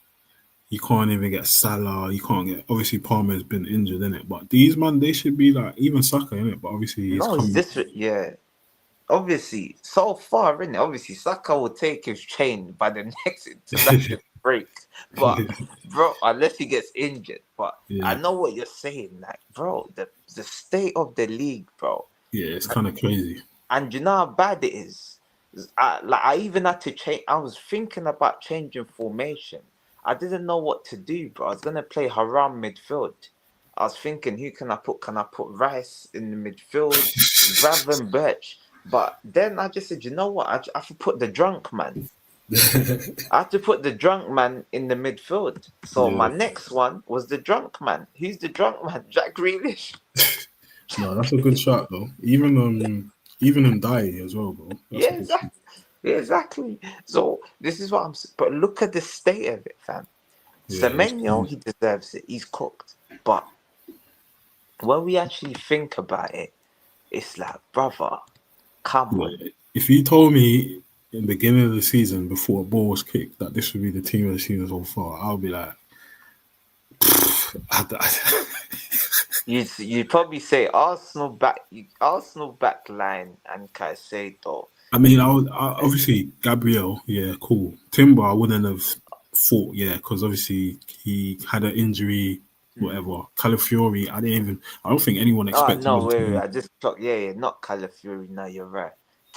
you can't even get Salah, you can't get obviously Palmer's been injured in it, but these man they should be like even Saka in it, but obviously he's No, he's coming. this. Yeah, obviously, so far, innit? Obviously, Saka will take his chain by the next international break. But, bro, unless he gets injured. But I Yeah, know what you're saying. Like, bro, the state of the league, bro. yeah, it's kind of crazy. And you know how bad it is? I even had to change. I was thinking about changing formation. I didn't know what to do, bro. I was going to play Haram midfield. I was thinking, who can I put? Can I put Rice in the midfield? Graven Birch. But then I just said, you know what? I have to put the drunk man. I have to put the drunk man in the midfield. So my Yeah, next one was the drunk man. Who's the drunk man? Jack Grealish. no, that's a good shot though. Even in Dye as well, bro. That's Yeah, a good shot. exactly. Yeah, exactly. So this is what But look at the state of it, fam. Yeah, it's Semenyo, he deserves it. He's cooked. But when we actually think about it, it's like, brother, come on. yeah. If you told me in the beginning of the season before a ball was kicked that this would be the team of the season so far, I'll be like, You'd probably say Arsenal back line and Caicedo. I mean, obviously Gabriel, yeah, cool. Timber, I wouldn't have thought, yeah, because obviously he had an injury, Mm. whatever. Calafiori, I don't think anyone Oh expected no, him wait, to, I just clocked. Yeah, yeah, not Calafiori. No, you're right.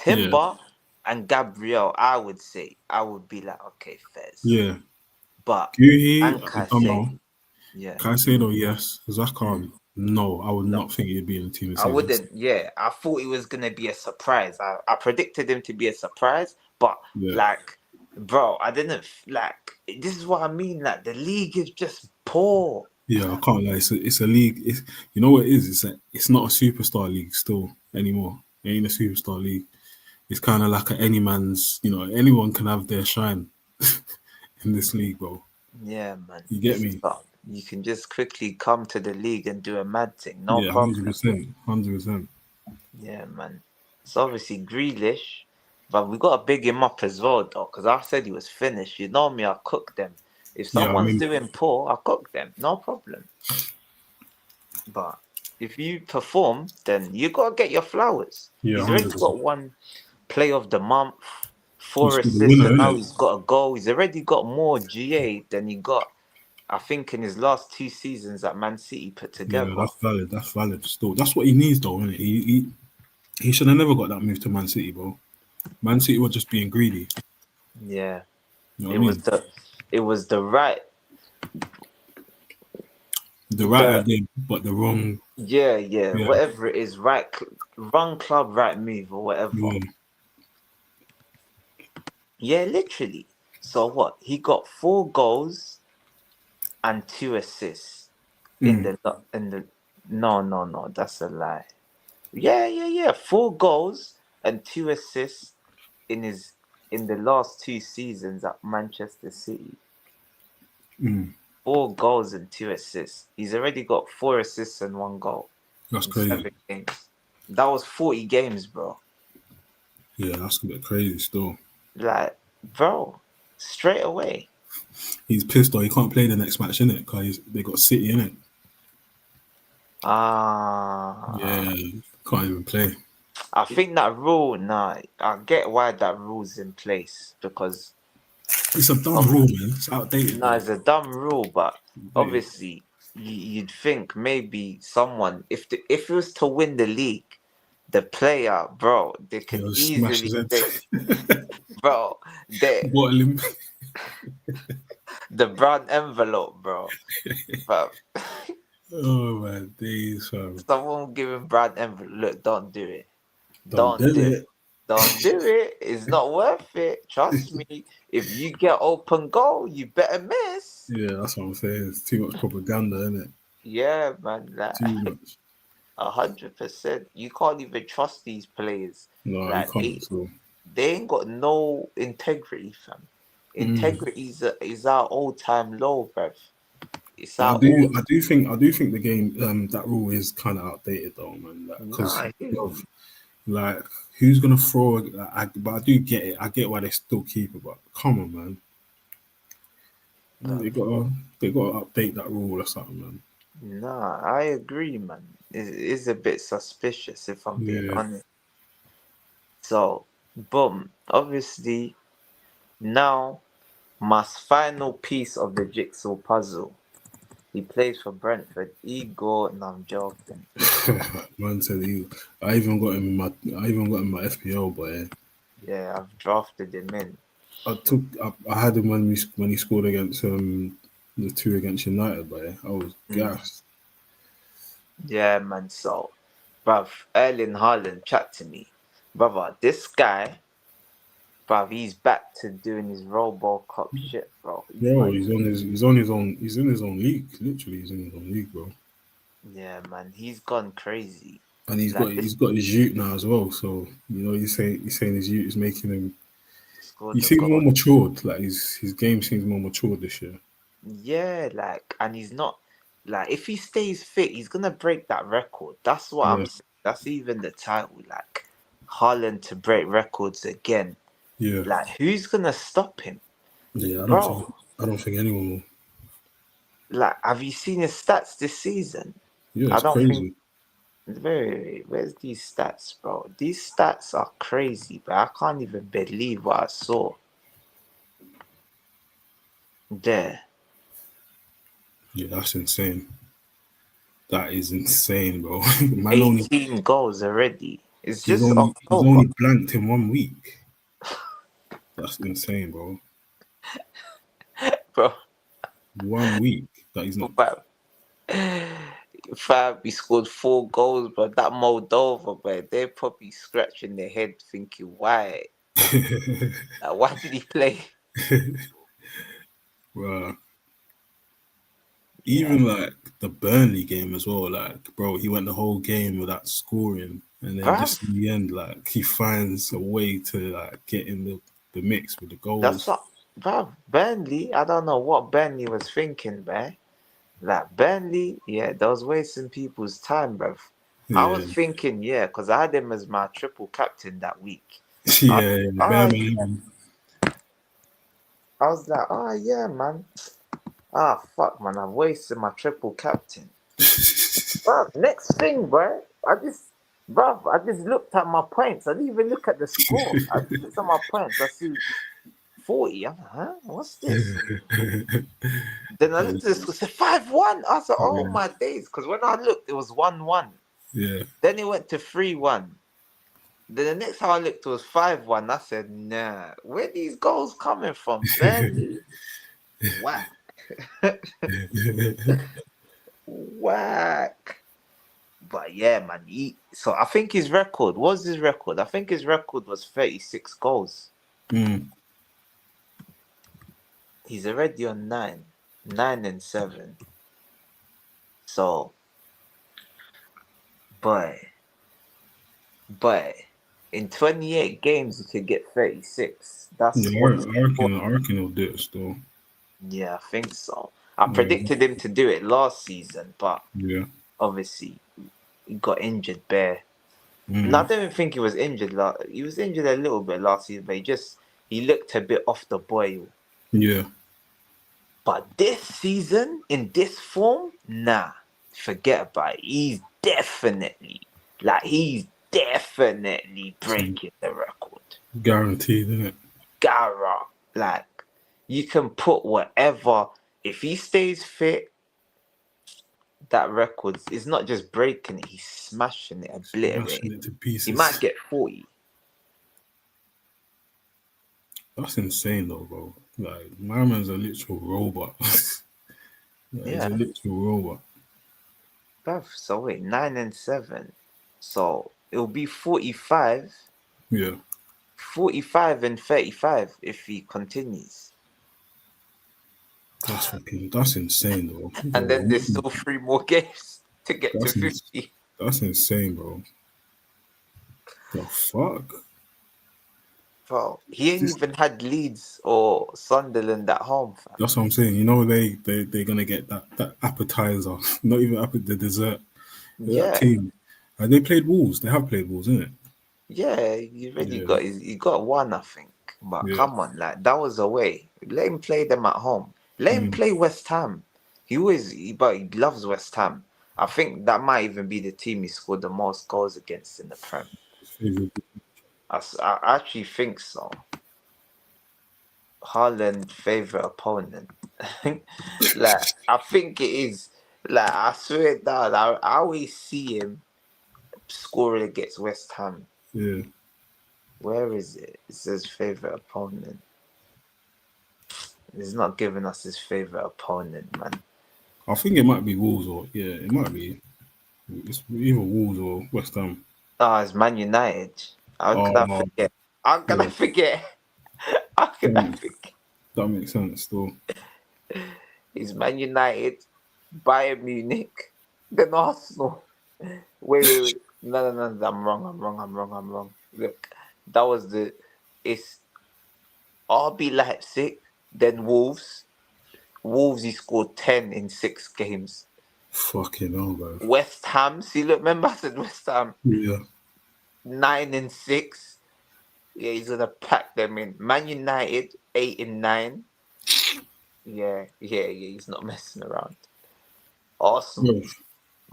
yeah, Timber and Gabriel, I would say I would be like, okay, Fez, yeah. but Guhi, and I don't know. Caicedo, yeah. Caicedo, yes. Mm. Zaka, no, I would No, not think he'd be in the team this I season. wouldn't. Yeah, I thought it was gonna be a surprise. I predicted him to be a surprise, but Yeah. like, bro, I didn't like. This is what I mean. Like, the league is just poor. Yeah, I can't lie. It's a league. You know what it is. It's not a superstar league still anymore. It ain't a superstar league. It's kind of like a any man's. You know, anyone can have their shine in this league, bro. Yeah, man. You get This is me? what you can just quickly come to the league and do a mad thing, no Yeah, hundred problem. percent, 100%. Yeah, man. It's obviously Grealish, but we gotta big him up as well, though, because I said he was finished. You know me, I cook them. If Yeah, I someone's mean, doing poor, I cook them, no problem. But if you perform, then you gotta get your flowers. yeah, He's hundred already percent. got one play of the month, He's 4 the assists, winner, and isn't now it? he's got a goal. He's already got more GA than he got. I think in his last two seasons at Man City put Yeah, together. that's valid. That's valid. Still, that's what he needs, though, isn't it? He should have never got that move to Man City, bro. Man City were just being greedy. Yeah, You know what it I was mean? the right The right the idea, but the wrong. yeah, Yeah, whatever it is, wrong club, right move or whatever. yeah. Yeah, literally. So what? He got 4 goals and 2 assists in Mm, the no, that's a lie. Yeah. 4 goals and 2 assists in his in the last 2 seasons at Manchester City. mm. 4 goals and 2 assists. He's already got 4 assists and 1 goal That's in crazy. 7 games. That was 40 games, bro. Yeah, that's a bit crazy. Still, Like, bro, straight away. he's pissed though. He can't play the next match in it because they got City in it. Ah, Yeah, can't even play. I think that rule. Nah, I get why that rule's in place because It's a dumb of rule, man. It's outdated, no, bro. it's a dumb rule, but Outdated. obviously you'd think maybe someone if it was to win the league, the player, bro, they could Yeah, smash easily his head. they bro, they Bottle him. the brown envelope, bro. But Oh man, days, fam. someone giving brown envelope, look, don't do it. Don't do Don't do it. it. Don't do it. It's not worth it. Trust me. If you get open goal, you better miss. Yeah, that's what I'm saying. It's too much propaganda, isn't it? Yeah, man. Too Like much. 100%. You can't even trust these players. No, you Like can't. So, they ain't got no integrity, fam. mm. Integrity is our all time low, bruv. It's But our all. I do think the game, that rule is kind of outdated though, man. Because Nah, it of isn't. like, who's gonna throw? But I do get it. I get why they still keep it. But come on, man. Bruv. They gotta update that rule or something, man. Nah, I agree, man. It is a bit suspicious if I'm being Yeah. honest. So, boom. Obviously, now my final piece of the jigsaw puzzle. He plays for Brentford. Igor, no, I'm joking. Man said he. I even got him in my. I even got him in my FPL, but Yeah, I've drafted him in. I had him when he scored against the two against United, but I was Mm. gassed. Yeah, man. So, bruv, Erling Haaland, chat to me. Brother, this guy, bruv, he's back to doing his Robo Cup shit, bro. He's Bro, like, he's on his own. He's in his own league. Literally, he's in his own league, bro. yeah, man, he's gone crazy. And Like, he's this got his youth now as well. So he's saying his youth is making him. He scored a seems more goal. matured. Like his game seems more matured this year. Yeah, like, and he's not like if he stays fit, he's gonna break that record. That's what I'm Yeah, saying. That's even the title, like Haaland to break records again. yeah, Like, who's gonna stop him, yeah. bro? I don't think anyone will. Like, have you seen his stats this season? Yeah, I it's don't think. crazy. Wait, where's these stats, bro? These stats are crazy, but I can't even believe what I saw there. Yeah, that's insane. That is insane, bro. Man, only 18 goals already. It's just he's October, only blanked in 1 week. That's insane, bro. bro. 1 week that he's not. But Fab, he scored 4 goals, but that Moldova, but they're probably scratching their head thinking, why? Like, why did he play? Bro, Yeah, even like the Burnley game as well. Like, bro, he went the whole game without scoring, and then bruv. just in the end, like he finds a way to like get in the mix with the That's goals. what, bruv. Burnley, I don't know what Burnley was thinking, man. Like, Burnley, yeah, they was wasting people's time, bruv. I Yeah, was thinking, yeah, because I had him as my triple captain that week. I, yeah, oh, Birmingham yeah. 11. I was like, oh, yeah, man. Ah, fuck, man, I've wasted my triple captain. Bro, next thing, bro. I just looked at my points. I didn't even look at the score. I just looked at my points. I see 40. I'm like, huh? What's this? Then I Yeah, looked at the score, it said 5-1. I was like, oh yeah, my days. Because when I looked, it was 1-1. yeah. Then it went to 3-1. Then the next time I looked, it was 5-1. I said, nah, where these goals coming from? Burnley? Whack. Whack. But yeah, man. So I think his record, what was his record? I think his record was 36 goals. Mm. He's already on 9 and 7. So, but, but in 28 games, you could get 36. Yeah, That's what he's I reckon he'll do it still. Yeah, I think so. I Yeah, predicted him to do it last season, but yeah. obviously he got injured bare. No, I Mm. don't even think he was injured. He was injured a little bit last season, but he looked a bit off the boil. Yeah, But this season, in this form, nah, forget about it. He's definitely some breaking the record. guaranteed, isn't it? Gara, like you can put whatever. If he stays fit, that record is not just breaking it, he's smashing it, Smashing obliterating. it to He might pieces. get 40. That's insane, though, bro. Like, my man's a literal robot. Like, he's Yeah, a literal robot. bruv. So wait, 9 and 7. So it'll be 45, Yeah, 45 and 35 if he continues. that's insane, though. And Bro, then there's still 3 more games to get to that's ins- 50. that's insane, bro. The fuck? Bro, he ain't This, even had Leeds or Sunderland at home, fam. that's what I'm saying. You know they're gonna get that appetizer, not even the dessert. That Yeah, team. They played Wolves. They have played Wolves, isn't it? yeah, he already Yeah, he got one, I think. But yeah. come on, like that was away. Let him play them at home. Let him Mm. play West Ham. But he loves West Ham. I think that might even be the team he scored the most goals against in the Prem. I actually think so. Haaland favorite opponent. Like I think it is. Like I swear down, I always see him scoring against West Ham. Yeah, Where is it? It says favorite opponent. He's not giving us his favorite opponent, man. I think it might be Wolves or yeah, it might be. It's either Wolves or West Ham. Oh, it's Man United. How could I Oh, forget? How can I yeah, forget? How can I that, forget? that makes sense. Still, It's Man United, Bayern Munich, then Arsenal. Wait. No. I'm wrong. Look, that was it's RB Leipzig, then Wolves. Wolves, he scored 10 in 6 games. fucking hell, bro. West Ham, see, look, remember I said West Ham, Yeah, 9 and 6. Yeah, he's gonna pack them in. Man United, 8 and 9. Yeah. He's not messing around. Arsenal, bro.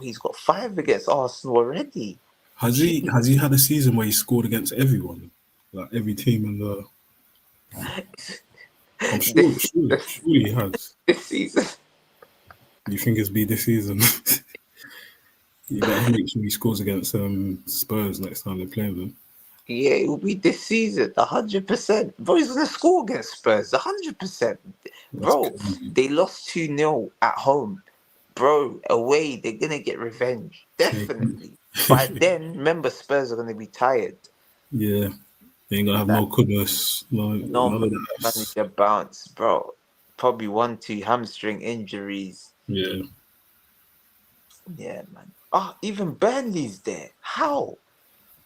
he's got 5 against Arsenal already. Has he had a season where he scored against everyone, like every team in the? I'm sure, this surely he has. this season. You think it's be this season? You better make sure he scores against Spurs next time they play them. Yeah, it will be this season, 100%. Bro, he's gonna score against Spurs, 100%. That's Bro, crazy. they lost 2-0 at home. Bro, away, they're gonna get revenge. Definitely. By then, remember, Spurs are gonna be tired. Yeah, they ain't gonna have Like, no Kudus, no no none of that. manager bounce, bro. Probably 1, 2 hamstring injuries. Yeah, Yeah, man. Ah, even Burnley's there. How?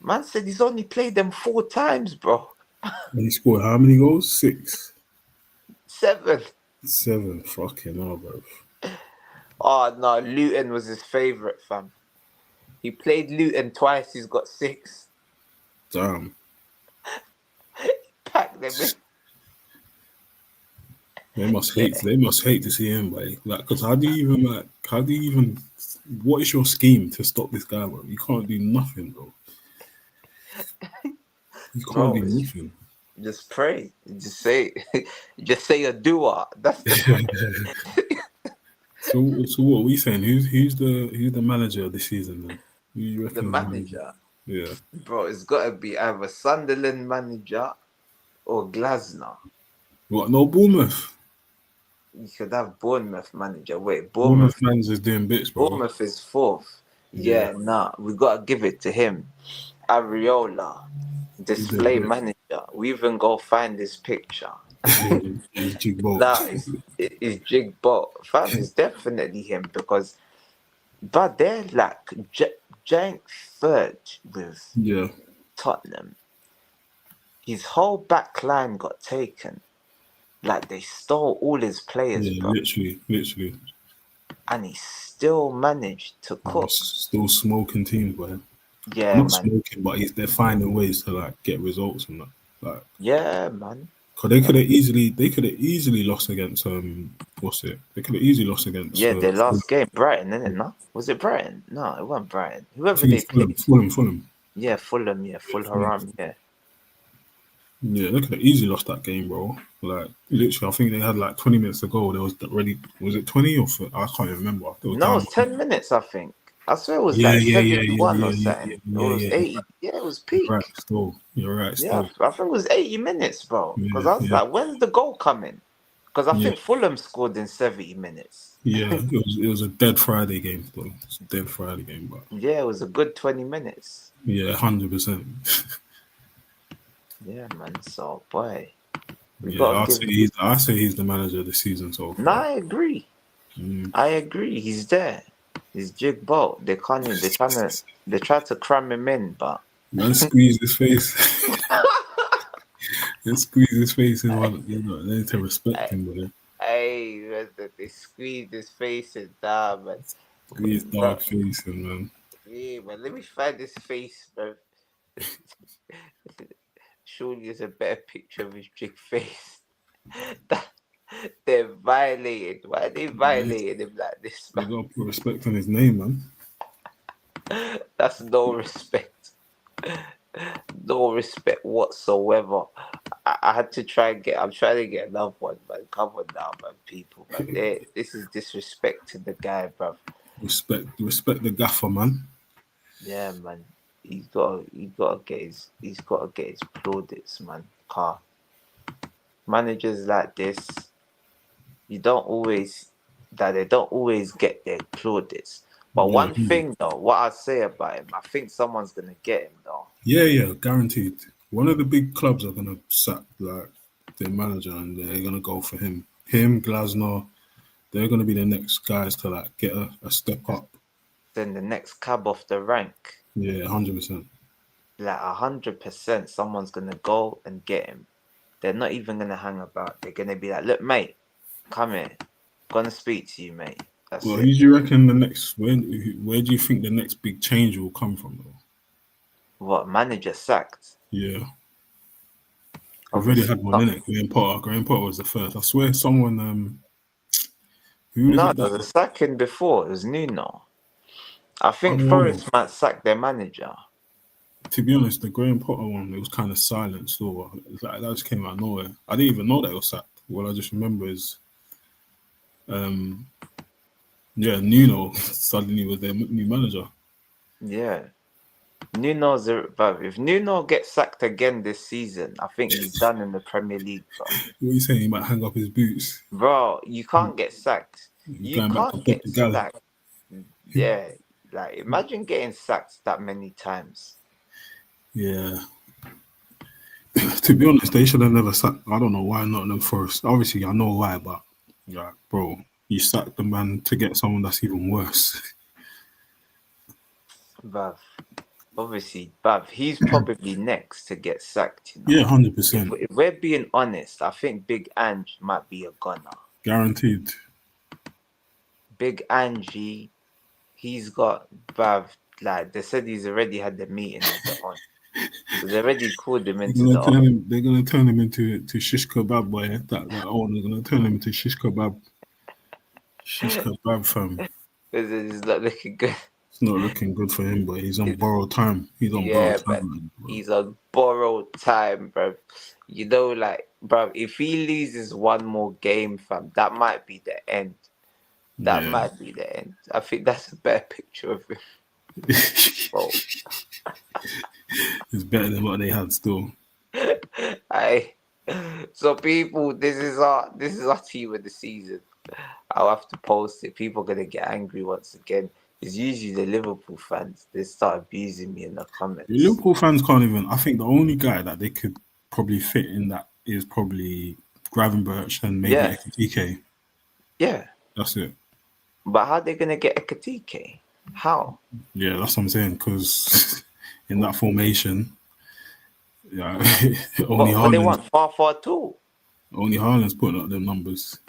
Man said he's only played them 4 times, bro. and he scored how many goals? 6, 7. 7. Fucking hell, bro. Oh no, Luton was his favourite, fam. He played Luton twice, he's got 6. Damn. Pack them in. They must Yeah. hate. They must hate to see him, like, because how do you even like? How do you even? What is your scheme to stop this guy, bro? You can't do nothing, bro. You can't Bro, do nothing. just pray. Just say just say a dua. That's the So what are we saying? Who's the manager this season then? Who you The reckon is manager? manager, Yeah. bro, it's got to be either Sunderland manager or Glasner. What? No Bournemouth. You could have Bournemouth manager. Wait, Bournemouth Bournemouth. fans is doing bits, bro. Bournemouth is fourth. Yeah. Yeah, nah, we gotta give it to him. Ariola, He's doing display bits. manager. We even go find this picture. He's jig boat. Nah, it's Jig Bot. Fam, it's definitely him because, but they're like jank third with Yeah. Tottenham. His whole back line got taken. Like they stole all his players, Yeah. bro, Literally. and he still managed to He's cook. still smoking teams, boy. Yeah, Not man. smoking, but they're finding ways to like get results and that. Like, Yeah, man. cause they could have easily lost against what's it? They could have easily lost against Yeah, their Fulham. last game, Brighton, innit? No, was it Brighton? No, it wasn't Brighton. I Whoever think they it's Fulham. played. Fulham. Yeah, Fulham. Yeah, Fulham. Fulham. Yeah. Yeah, they could have easily lost that game, bro. Like literally, I think they had like 20 minutes to go. There was already was it 20 or I can't even remember. They were No, it down. was 10 minutes. I think. I swear it was Yeah, like yeah, yeah, yeah, 71 or yeah, yeah, yeah, something. It yeah, was yeah. 80. Yeah, it was You're right. peak. Still, you're right. Yeah, Still, I think it was 80 minutes, bro. Because yeah, I was yeah, like, when's the goal coming? Because I yeah, think Fulham scored in 70 minutes. yeah. It was a dead Friday game, though. It's a dead Friday game, but Yeah, it was a good 20 minutes. yeah, 100%. Yeah, man. So, boy, we Yeah, got to give. I say he's the manager of the season so No, far. I agree. Mm. I agree. He's there. He's Jig Bolt. They can't. They try to cram him in, but Man, squeeze his face. And squeeze his face in one. They need to respect I, him, but they squeeze his face and down, man. squeeze Bro, dog face and man. yeah, man. Let me find his face, bro. Surely there's a better picture of his Jig face. That- They're violated. Why are they Yeah, violating him like this, they man? gotta put respect on his name, man. That's no respect. No respect whatsoever. I had to try and get. I'm trying to get another one, man. Come on now, man. People, man. This is disrespect to the guy, bro. Respect the gaffer, man. Yeah, man. He's got to get his plaudits, man. Car managers like this, you don't always that they don't always get their plaudits. But Yeah, one thing though, what I say about him, I think someone's gonna get him though. yeah, guaranteed. One of the big clubs are gonna sack like their manager, and they're gonna go for him. Him, Glasner, they're gonna be the next guys to like get a step up. Then the next cab off the rank, Yeah, 100%. like 100%, someone's gonna go and get him. They're not even gonna hang about. They're gonna be like, look, mate, come here. Gonna speak to you, mate. That's Well, who it. do you reckon the next? Where do you think the next big change will come from, though? What manager sacked? Yeah, we've already Obviously had one not. in it. Graham Potter. Graham Potter was the first. I swear, someone. Who was No, it there that? was a sacking before. It was Nuno. I I think don't know. Forest might sack their manager. To be honest, the Graham Potter one, it was kind of silent. Still, it's like that just came out of nowhere. I didn't even know that it was sacked. What I just remember is, um, yeah, Nuno suddenly was their new manager. Yeah. But if Nuno gets sacked again this season, I think he's done in the Premier League, bro. What are you saying? He might hang up his boots. Bro, you can't get sacked. He's You going back to can't get Portugal. sacked. Yeah. Like, imagine getting sacked that many times. Yeah. To be honest, they should have never sacked. I don't know why Nottingham Forest. Obviously, I know why, but yeah, bro, you sacked the man to get someone that's even worse. But he's probably next to get sacked, you Yeah, know. 100%, If we're being honest, I think Big Ange might be a gunner. guaranteed. Big Angie, he's got like they said he's already had the meeting with the on. So they already called him They're into gonna the turn him. They're gonna turn him into shish kebab boy. That owner gonna turn him into shish kebab. Shish kebab fam. because it's not looking good. It's not looking good for him, but he's on It's, borrowed time. He's on borrowed yeah, time, but man, bro. he's on borrowed time, bro. You know, like, bro, if he loses one more game, fam, that might be the end. That Yeah. might be the end. I think that's a better picture of him, bro. It's better than what they had still. I so people, this is our team of the season. I'll have to post it. People are gonna get angry once again. It's usually the Liverpool fans. They start abusing me in the comments. Liverpool fans can't even. I think the only guy that they could probably fit in that is probably Gravenberch and maybe Yeah, Ekitike. yeah. That's it. But how they gonna get Ekatike? How? Yeah, that's what I'm saying. Because in that formation, yeah, only But they Haaland's want far too. only Haaland's putting up them numbers.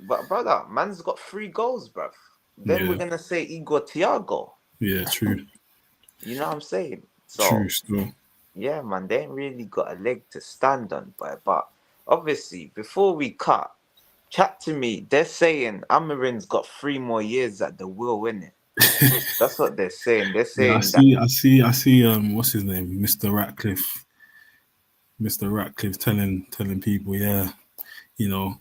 But brother, man's got 3 goals, bruv. Then we're Yeah, gonna say Igor Thiago. yeah, true, You know what I'm saying? true. So Still, yeah, man, they ain't really got a leg to stand on, but obviously, before we cut, chat to me. They're saying Amarin's got 3 more years at the wheel, innit? That's what they're saying. They're yeah, saying that, I see. What's his name, Mr. Ratcliffe, telling people, yeah, you know,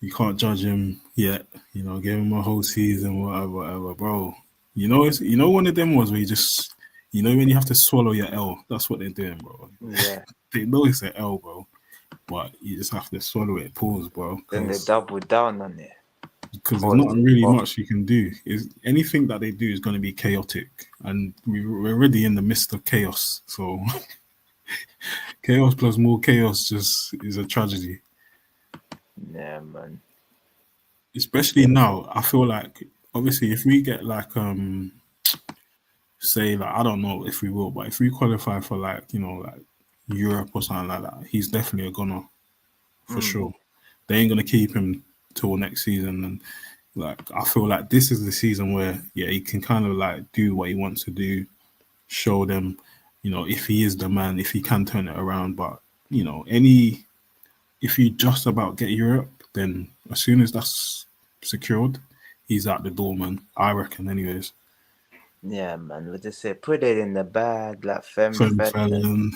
you can't judge him yet. You know, give him a whole season, whatever, bro. One of them was where you just, when you have to swallow your L. That's what they're doing, bro. yeah. They know it's an L, bro, but you just have to swallow it. Pause, bro, Then they because double down on it. there's not Pause it. really But much you can do. Is anything that they do is going to be chaotic, and we're already in the midst of chaos. So chaos plus more chaos just is a tragedy. yeah, man. Especially now, I feel like obviously if we get like say like I don't know if we will, but if we qualify for like like Europe or something like that, he's definitely a goner for Mm, sure. They ain't gonna keep him till next season, and like I feel like this is the season where he can kind of like do what he wants to do, show them, if he is the man, if he can turn it around. But any if you just about get Europe, then as soon as that's secured, he's out the door, man. I reckon, anyways. yeah, man. What they say? Put it in the bag, like femme Fem feminine. Fallon,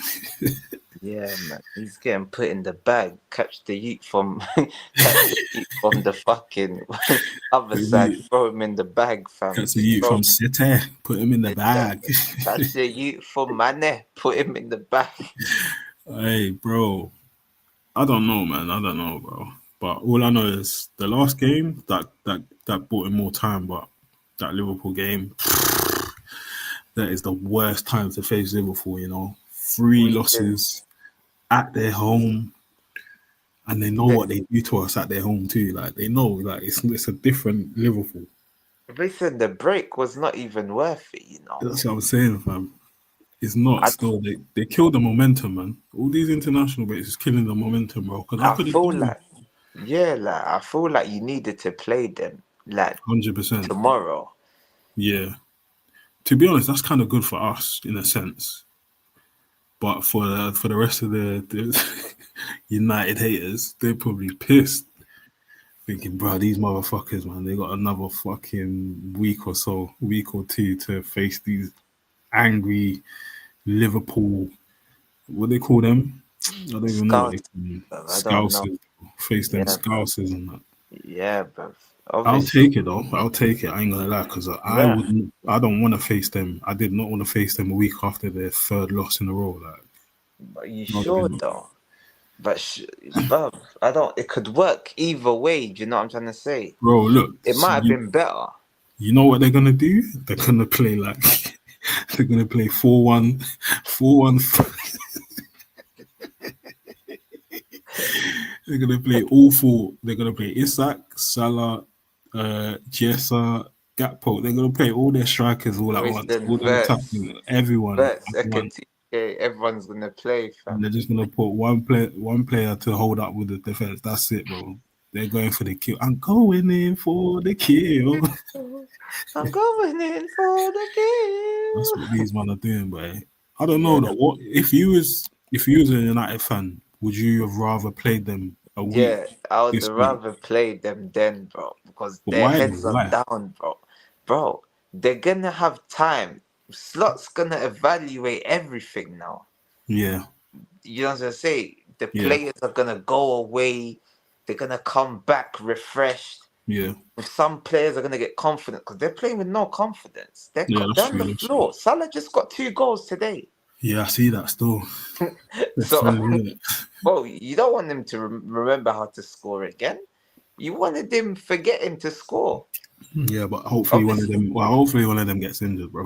Yeah, man. He's getting put in the bag. Catch the youth from, catch the youth from the fucking other side. Throw him in the bag, fam. catch the youth Throw from City, put him in the that. bag. Catch the youth from Mane. Put him in the bag. Hey, bro, I don't know, man. I don't know, bro. But all I know is the last game that bought him more time. But that Liverpool game, that is the worst time to face Liverpool. Three We can. losses at their home, and they know The, what they do to us at their home too. Like they know, like it's a different Liverpool. listen, the break was not even worth it. That's what I'm saying, fam. It's not I, still. They killed the momentum, man. All these international breaks is killing the momentum, bro. Because I I could have feel done like, yeah, like, I feel like you needed to play them, like, 100%. tomorrow. Yeah. To be honest, that's kind of good for us in a sense. But for the rest of the United haters, they're probably pissed, thinking, bro, these motherfuckers, man, they got another fucking week or two to face these angry Liverpool. What they call them? I don't even know what they Scout, call them. I don't know. Scousers. Face them Yeah, bro. scousers and that. Yeah, bro. I'll Obviously, take it though. I'll take it. I ain't gonna lie, because I yeah. wouldn't. I don't want to face them. I did not want to face them a week after their third loss in a row. Like, But you not sure even. though? But, bruv, I don't. It could work either way. Do you know what I'm trying to say? Bro, look. It might have been better. You know what they're gonna do? They're gonna play like they're gonna play 4-1, 4-1. They're gonna play all four. They're gonna play Isak, Salah, Jessa, Gakpo. They're gonna play all their strikers all at once. Listen, All them attacking everyone Verts, at once. everyone's gonna play, And fam. they're just gonna put one player to hold up with the defense. That's it, bro. They're going for the kill. I'm going in for the kill. I'm going in for the That's kill. what these men are doing, but I don't know Yeah, though. What if you was a United fan, would you have rather played them a week yeah. I would this week? rather play them then, bro, because But their why though? heads are Why? down, bro. Bro, they're gonna have time. Slot's gonna evaluate everything now. Yeah, You know what I'm saying? The yeah, players are gonna go away. They're gonna come back refreshed. Yeah, If some players are gonna get confident because they're playing with no confidence. yeah, They're that's on the true. That's true. floor. Salah just got 2 goals today. Yeah, I see that still. It's So, funny, isn't it? well, you don't want him to remember how to score again. You wanted him forgetting to score. Yeah, but hopefully one of Obviously, them. Well, hopefully one of them gets injured, bro.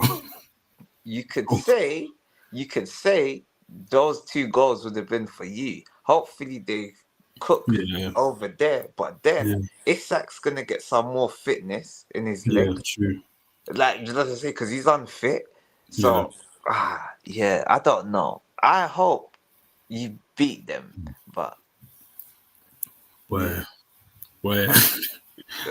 you could Oh, say, you could say those 2 goals would have been for you. Hopefully they cook yeah, over there, but then yeah, Isak's gonna get some more fitness in his yeah. legs, True. like just as I say, because he's unfit. Yeah. So yeah, I don't know. I hope you beat them, but yeah, Where? Where?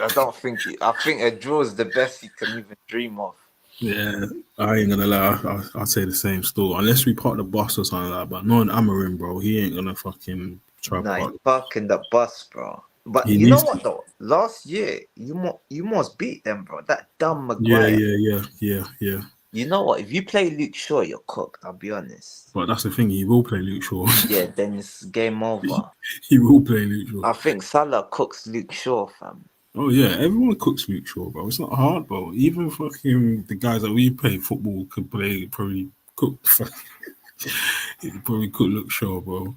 I don't think. I think a draw is the best you can even dream of. Yeah, I ain't gonna lie. I'll say the same still, unless we part the bus or something like that. But knowing Amarin, bro, he ain't gonna fucking try Nah, he's part. parking the bus, bro. But He you know needs to. what though? Last year, you must beat them, bro. That dumb Yeah, Maguire. yeah, yeah, yeah, yeah. You know what? If you play Luke Shaw, you're cooked. I'll be honest. But that's the thing. He will play Luke Shaw. Yeah, then it's game over. He will play Luke Shaw. I think Salah cooks Luke Shaw, fam. Oh yeah, everyone cooks Luke Shaw, bro. It's not hard, bro. Even fucking the guys that we play football could play probably cook. He could probably cook Luke Shaw, bro.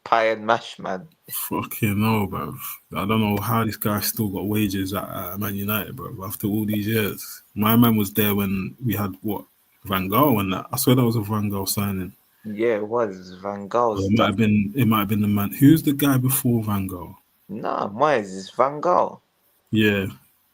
Pie and mash, man. Fucking no, bro. I don't know how this guy still got wages at Man United, bro. After all these years, my man was there when we had what Van Gaal and that. I swear that was a Van Gaal signing. Yeah, it was Van Or Gaal's it might done. have been. It might have been the man. Who's the guy before Van Gaal? Nah, Moyes is Van Gaal. Yeah,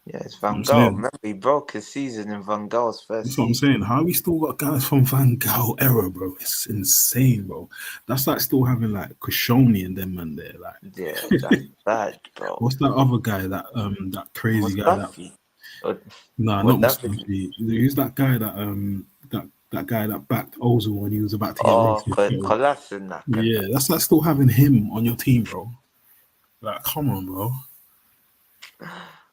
Yeah, it's I'm Van Gaal. saying. Remember, he broke his season in Van Gaal's first That's what I'm season. saying. How we still got guys from Van Gaal era, bro? It's insane, bro. That's like still having like Koscielny and them man there. Like, Yeah, that's bad, bro. what's that other guy? That crazy guy that Mustafi. Or, nah, or not David. Mustafi. Who's that guy that guy that backed Ozil when he was about to get Oh, roasted? Kolasinac and Yeah, that's like still having him on your team, bro. Like, come on, bro.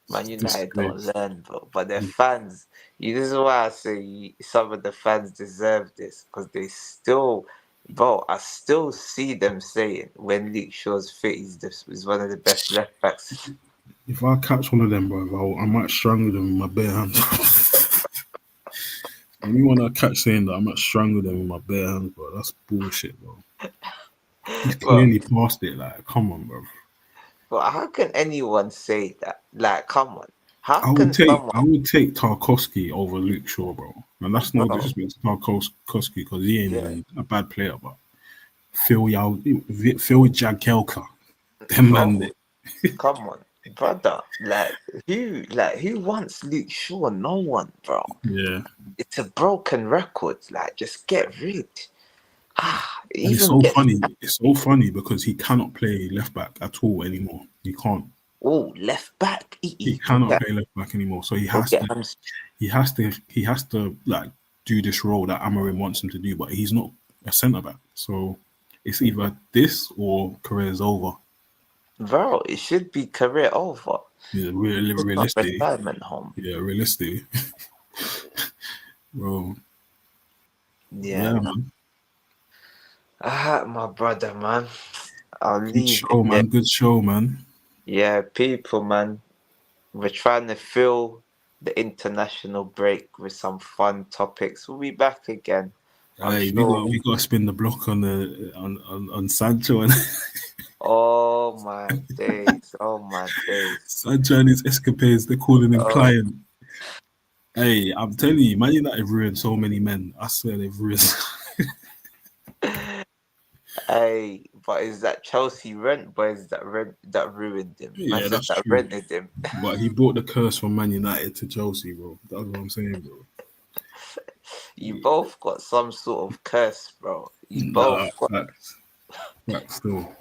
Man It's United don't disgrace. learn, bro. But their fans, this is why I say some of the fans deserve this because they still, bro. I still see them saying when Luke Shaw's fit, he's one of the best left backs. If I catch one of them, bro, I might strangle them with my bare hands. Anyone I catch saying that, I might strangle them with my bare hands, bro. That's bullshit, bro. He's Well, clearly past it. Like, come on, bro. but how can anyone say that? Like, come on, how I can would take someone, I would take Tarkovsky over Luke Shaw, bro. And that's no bro? disrespect to Tarkovsky because he ain't Yeah, even a bad player, but Phil Jagielka, them man, bro. Come on, brother. Who wants Luke Shaw? No one, bro. yeah. It's a broken record. Like, just get rid. And it's Even so get funny. It's so funny because he cannot play left back at all anymore. He can't. left back. He He'll cannot get play left back anymore. So he he'll has get to. him. He has to like do this role that Amarim wants him to do, but he's not a centre back. So it's either this or career's over. Bro, it should be career over. Yeah, It's not realistically. retirement home. Yeah, realistically, bro. Yeah, Yeah, no. man. My brother, man. I'll Good leave it show, there. man. Good show, man. Yeah, people, man. We're trying to fill the international break with some fun topics. We'll be back again. I'm Hey, we got sure. we got to spin the block on the on Sancho and Oh my days. Oh my days. Sancho and his escapades. They're calling him Oh, client. Hey, I'm telling you, Man United ruined so many men. I swear they've ruined. hey, but is that Chelsea rent boys that ruined him? Man Yeah, said that's that true. rented him. But he brought the curse from Man United to Chelsea, bro. That's what I'm saying, bro. You both got some sort of curse, bro. You Nah, both got. facts still.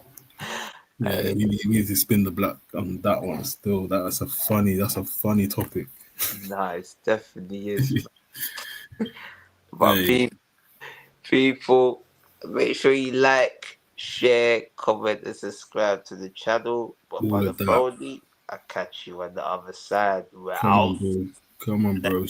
Yeah, Hey, we need to spin the block on that one still. That's a funny topic. nah, it definitely is. But Hey, people, make sure you like, share, comment, and subscribe to the channel. But all Brother of that. Brody, I catch you on the other side. We're Come on, out. bro. Come on, bro.